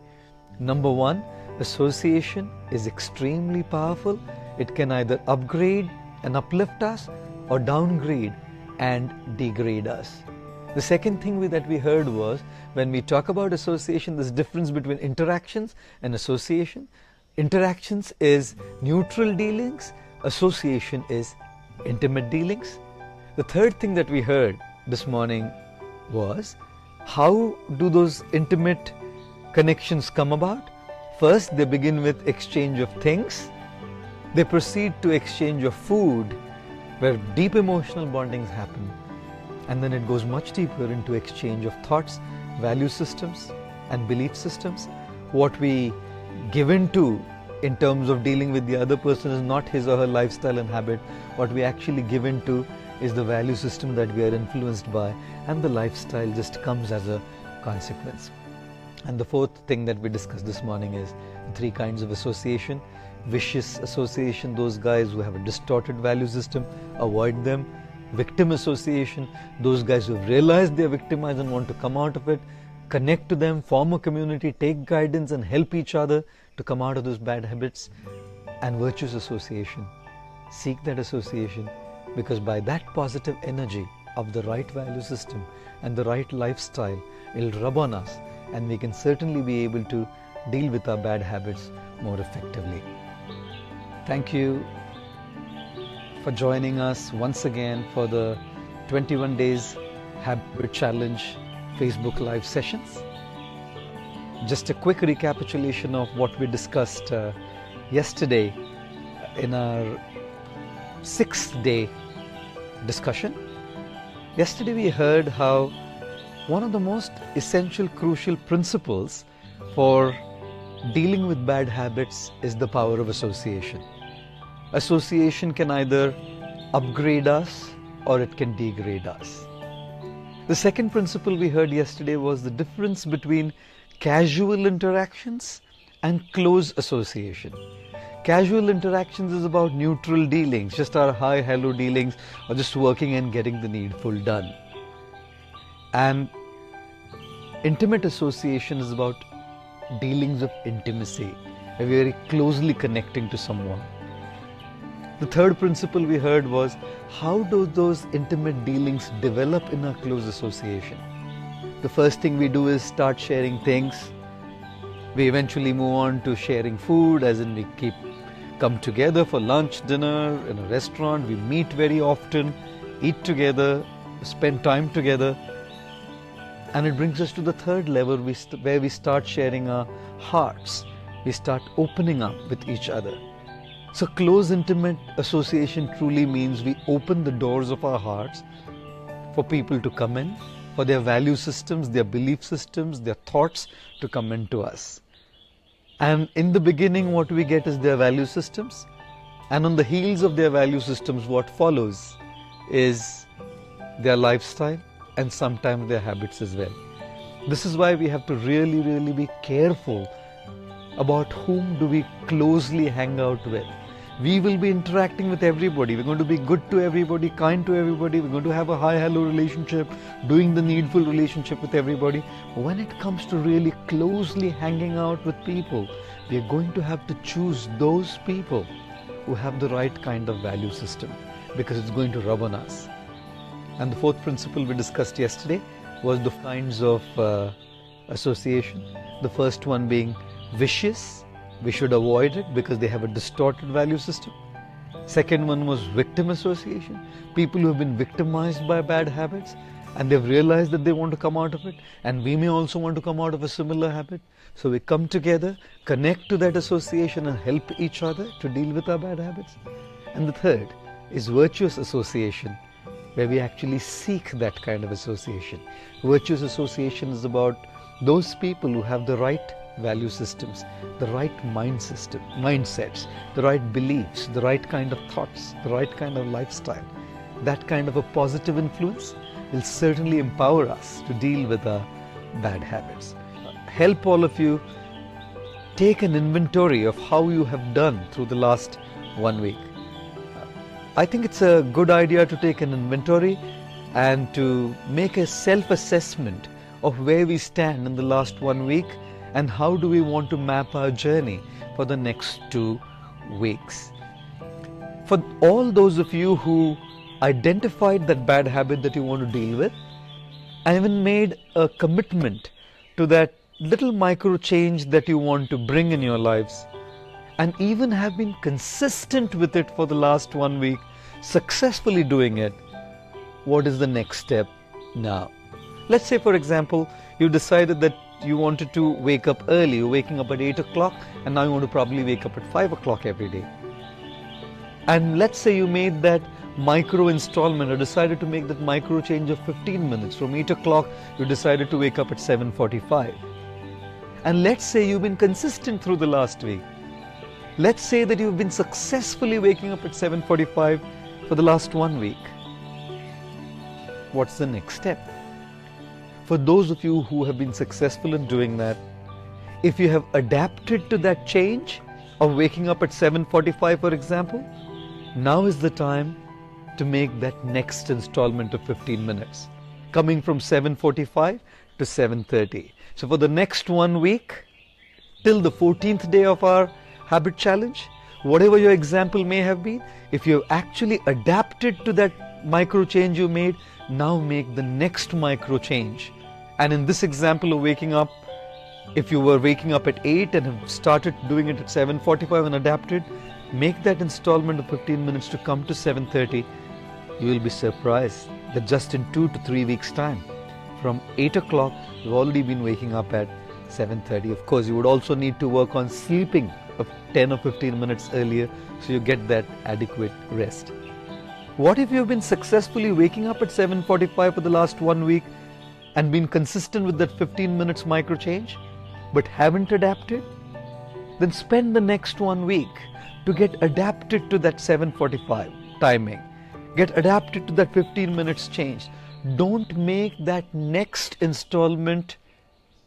Number 1, association is extremely powerful. It can either upgrade and uplift us or downgrade and degrade us. The second thing that we heard was, when we talk about association, there's difference between interactions and association. Interactions is neutral dealings, association is intimate dealings. The third thing that we heard this morning was, how do those intimate connections come about? First, they begin with exchange of things. They proceed to exchange of food, where deep emotional bondings happen. And then it goes much deeper into exchange of thoughts, value systems and belief systems. What we give into in terms of dealing with the other person is not his or her lifestyle and habit. What we actually give into is the value system that we are influenced by, and the lifestyle just comes as a consequence. And the fourth thing that we discussed this morning is 3 kinds of association. Vicious association, those guys who have a distorted value system, avoid them. Victim association, those guys who have realized they are victimized and want to come out of it, connect to them, form a community, take guidance and help each other to come out of those bad habits. And virtuous association, seek that association, because by that positive energy of the right value system and the right lifestyle, it will rub on us and we can certainly be able to deal with our bad habits more effectively. Thank you for joining us once again for the 21 Days Habit Challenge Facebook Live sessions. Just a quick recapitulation of what we discussed yesterday in our 6th day discussion. Yesterday we heard how one of the most essential, crucial principles for dealing with bad habits is the power of association. Association can either upgrade us or it can degrade us. The second principle we heard yesterday was the difference between casual interactions and close association. Casual interactions is about neutral dealings, just our hi, hello dealings, or just working and getting the needful done. And intimate association is about dealings of intimacy, where we are very closely connecting to someone. The third principle we heard was how do those intimate dealings develop in our close association. The first thing we do is start sharing things. We eventually move on to sharing food, as in we come together for lunch, dinner, in a restaurant. We meet very often, eat together, spend time together. And it brings us to the third level where we start sharing our hearts. We start opening up with each other. So close intimate association truly means we open the doors of our hearts for people to come in, for their value systems, their belief systems, their thoughts to come into us. And in the beginning what we get is their value systems. And on the heels of their value systems what follows is their lifestyle and sometimes their habits as well. This is why we have to really be careful about whom do we closely hang out with. We will be interacting with everybody. We're going to be good to everybody, kind to everybody. We're going to have a hi-hello relationship, doing the needful relationship with everybody. But when it comes to really closely hanging out with people, we are going to have to choose those people who have the right kind of value system, because it's going to rub on us. And the fourth principle we discussed yesterday was the kinds of association. The first one being vicious. We should avoid it because they have a distorted value system. Second one was victim association. People who have been victimized by bad habits and they've realized that they want to come out of it, and we may also want to come out of a similar habit. So we come together, connect to that association and help each other to deal with our bad habits. And the third is virtuous association, where we actually seek that kind of association. Virtuous association is about those people who have the right value systems, the right mindsets, the right beliefs, the right kind of thoughts, the right kind of lifestyle. That kind of a positive influence will certainly empower us to deal with our bad habits. Help all of you take an inventory of how you have done through the last 1 week. I think it's a good idea to take an inventory and to make a self-assessment of where we stand in the last 1 week and how do we want to map our journey for the next 2 weeks. For all those of you who identified that bad habit that you want to deal with, I even made a commitment to that little micro change that you want to bring in your lives, and even have been consistent with it for the last 1 week, successfully doing it. What is the next step now? Let's say, for example, you decided that you wanted to wake up early. You're waking up at 8 o'clock and now you want to probably wake up at 5 o'clock every day. And let's say you made that micro installment or decided to make that micro change of 15 minutes. From 8 o'clock, you decided to wake up at 7:45. And let's say you've been consistent through the last week. Let's say that you've been successfully waking up at 7:45 for the last 1 week. What's the next step? For those of you who have been successful in doing that, if you have adapted to that change of waking up at 7:45, for example, now is the time to make that next installment of 15 minutes, coming from 7:45 to 7:30. So for the next 1 week, till the 14th day of our habit challenge, whatever your example may have been, if you have actually adapted to that micro change you made, now make the next micro change. And in this example of waking up, if you were waking up at 8 and have started doing it at 7:45 and adapted, make that installment of 15 minutes to come to 7:30, you will be surprised that just in 2 to 3 weeks time, from 8 o'clock, you've already been waking up at 7:30. Of course, you would also need to work on sleeping of 10 or 15 minutes earlier so you get that adequate rest. What if you've been successfully waking up at 7:45 for the last 1 week and been consistent with that 15 minutes micro change, but haven't adapted? Then spend the next 1 week to get adapted to that 7:45 timing. Get adapted to that 15 minutes change. Don't make that next installment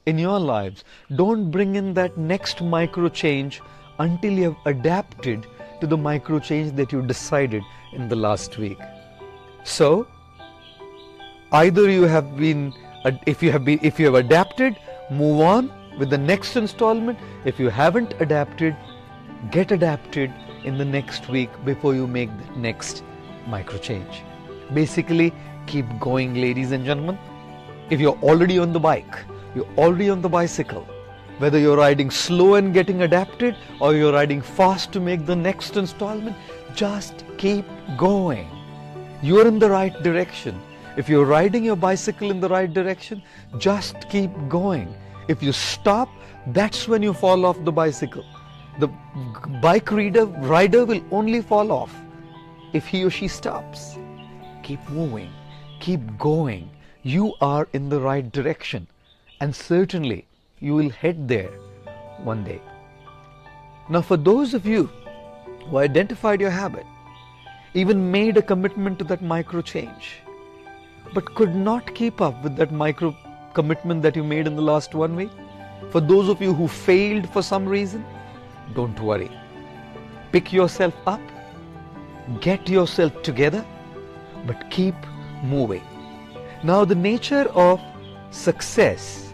in your lives. Don't bring in that next micro change until you have adapted to the micro change that you decided in the last week. So, either you have been, if you have adapted, move on with the next installment. If you haven't adapted, get adapted in the next week before you make the next micro change. Basically, keep going, ladies and gentlemen. If you're already on the bike, you're already on the bicycle, whether you're riding slow and getting adapted or you're riding fast to make the next installment, just keep going. You're in the right direction. If you're riding your bicycle in the right direction, just keep going. If you stop, that's when you fall off the bicycle. The bike rider will only fall off if he or she stops. Keep moving, keep going. You are in the right direction, and certainly you will head there one day. Now, for those of you who identified your habit, even made a commitment to that micro change, but could not keep up with that micro commitment that you made in the last 1 week, for those of you who failed for some reason, don't worry. Pick yourself up, get yourself together, but keep moving. Now, the nature of success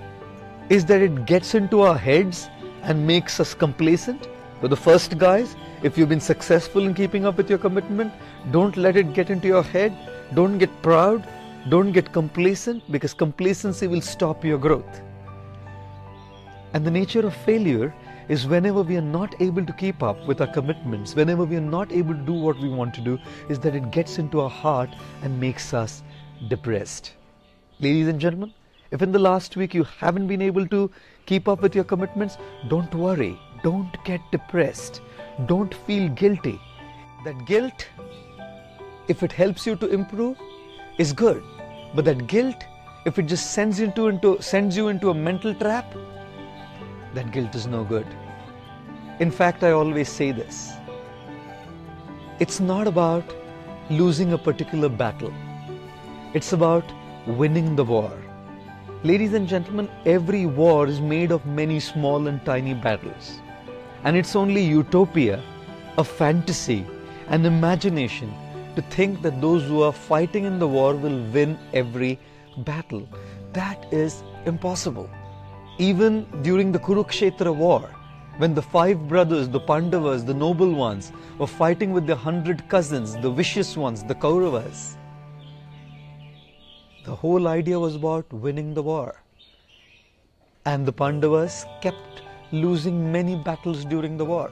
is that it gets into our heads and makes us complacent. For the first guys, if you've been successful in keeping up with your commitment, don't let it get into your head. Don't get proud. Don't get complacent, because complacency will stop your growth. And the nature of failure is whenever we are not able to keep up with our commitments, whenever we are not able to do what we want to do, is that it gets into our heart and makes us depressed. Ladies and gentlemen, if in the last week you haven't been able to keep up with your commitments, don't worry. Don't get depressed. Don't feel guilty. That guilt, if it helps you to improve, is good. But that guilt, if it just sends you into a mental trap, that guilt is no good. In fact, I always say this. It's not about losing a particular battle. It's about winning the war. Ladies and gentlemen, every war is made of many small and tiny battles. And it's only utopia, a fantasy, an imagination to think that those who are fighting in the war will win every battle. That is impossible. Even during the Kurukshetra war, when the 5 brothers, the Pandavas, the noble ones, were fighting with their 100 cousins, the vicious ones, the Kauravas, the whole idea was about winning the war. And the Pandavas kept losing many battles during the war.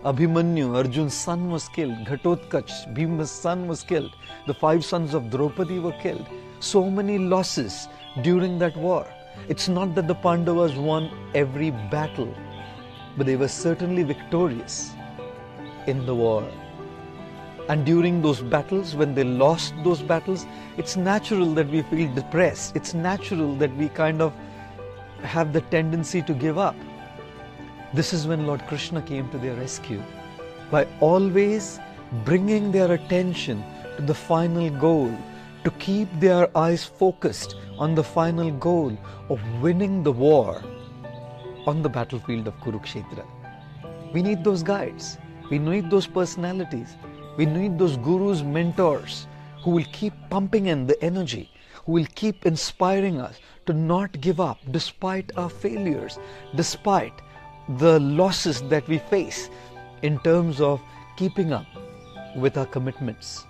Abhimanyu, Arjun's son, was killed. Ghatotkacha, Bhima's son, was killed. The 5 sons of Draupadi were killed. So many losses during that war. It's not that the Pandavas won every battle, but they were certainly victorious in the war. And during those battles, when they lost those battles, it's natural that we feel depressed. It's natural that we kind of have the tendency to give up. This is when Lord Krishna came to their rescue by always bringing their attention to the final goal, to keep their eyes focused on the final goal of winning the war on the battlefield of Kurukshetra. We need those guides. We need those personalities. We need those gurus, mentors who will keep pumping in the energy, who will keep inspiring us to not give up despite our failures, despite the losses that we face in terms of keeping up with our commitments.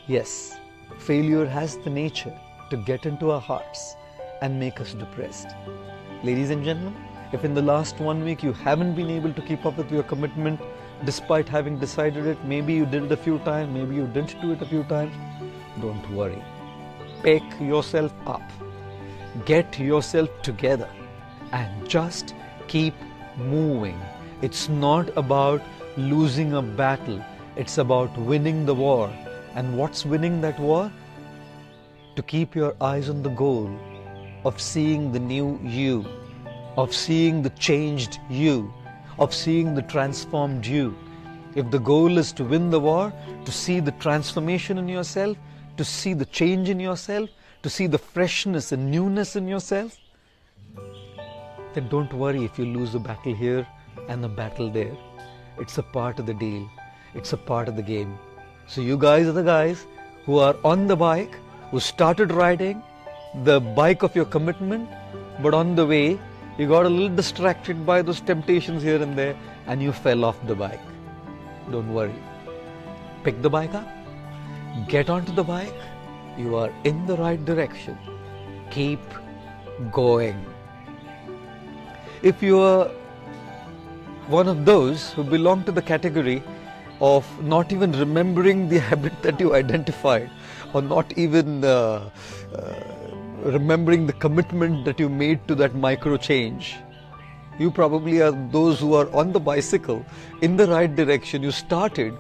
Yes, failure has the nature to get into our hearts and make us depressed. Ladies and gentlemen, if in the last 1 week you haven't been able to keep up with your commitment, despite having decided it. Maybe you did it a few times, maybe you didn't do it a few times. Don't worry. Pick yourself up. Get yourself together and just keep moving. It's not about losing a battle. It's about winning the war. And what's winning that war? To keep your eyes on the goal of seeing the new you, of seeing the changed you, of seeing the transformed you. If the goal is to win the war, to see the transformation in yourself, to see the change in yourself, to see the freshness and newness in yourself, then don't worry if you lose a battle here and a battle there. It's a part of the deal. It's a part of the game. So you guys are the guys who are on the bike, who started riding the bike of your commitment, but on the way you got a little distracted by those temptations here and there and you fell off the bike. Don't worry. Pick the bike up, get onto the bike. You are in the right direction. Keep going. If you are one of those who belong to the category of not even remembering the habit that you identified, or not even remembering the commitment that you made to that micro change, you probably are those who are on the bicycle in the right direction. You started,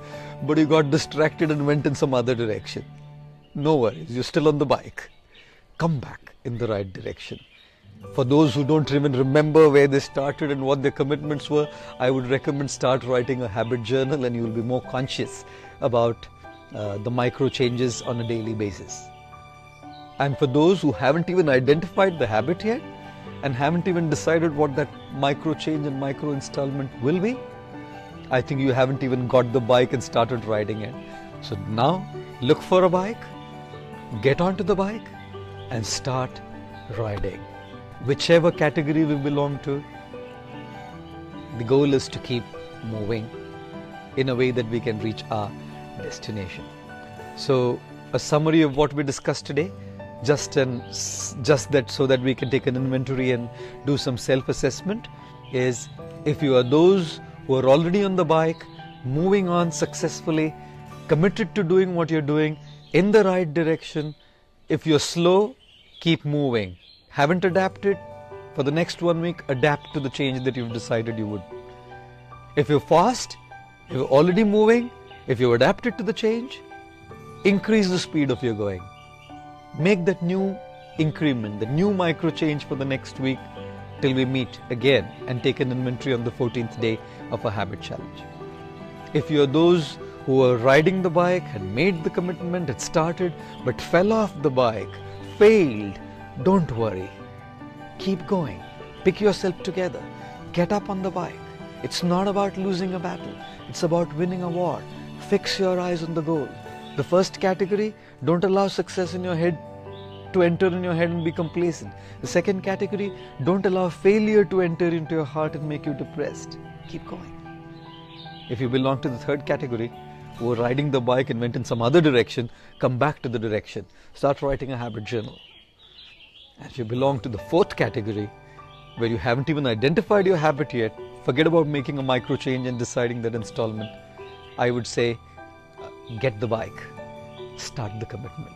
but you got distracted and went in some other direction. No worries, you're still on the bike. Come back in the right direction. For those who don't even remember where they started and what their commitments were, I would recommend start writing a habit journal, and you will be more conscious about the micro changes on a daily basis. And for those who haven't even identified the habit yet and haven't even decided what that micro change and micro installment will be, I think you haven't even got the bike and started riding it. So now look for a bike, get onto the bike and start riding. Whichever category we belong to, the goal is to keep moving in a way that we can reach our destination. So a summary of what we discussed today, just that so that we can take an inventory and do some self-assessment, is if you are those who are already on the bike, moving on successfully, committed to doing what you're doing in the right direction. If you're slow, keep moving. Haven't adapted, for the next 1 week, adapt to the change that you've decided you would. If you're fast, you're already moving, if you've adapted to the change, increase the speed of your going. Make that new increment, the new micro change for the next week till we meet again and take an inventory on the 14th day of a habit challenge. If you're those who are riding the bike, had made the commitment, had started, but fell off the bike, failed, don't worry. Keep going. Pick yourself together. Get up on the bike. It's not about losing a battle. It's about winning a war. Fix your eyes on the goal. The first category, don't allow success in your head to enter in your head and be complacent. The second category, don't allow failure to enter into your heart and make you depressed. Keep going. If you belong to the third category, who are riding the bike and went in some other direction, come back to the direction. Start writing a habit journal. And if you belong to the fourth category, where you haven't even identified your habit yet, forget about making a micro change and deciding that installment. I would say, get the bike, start the commitment.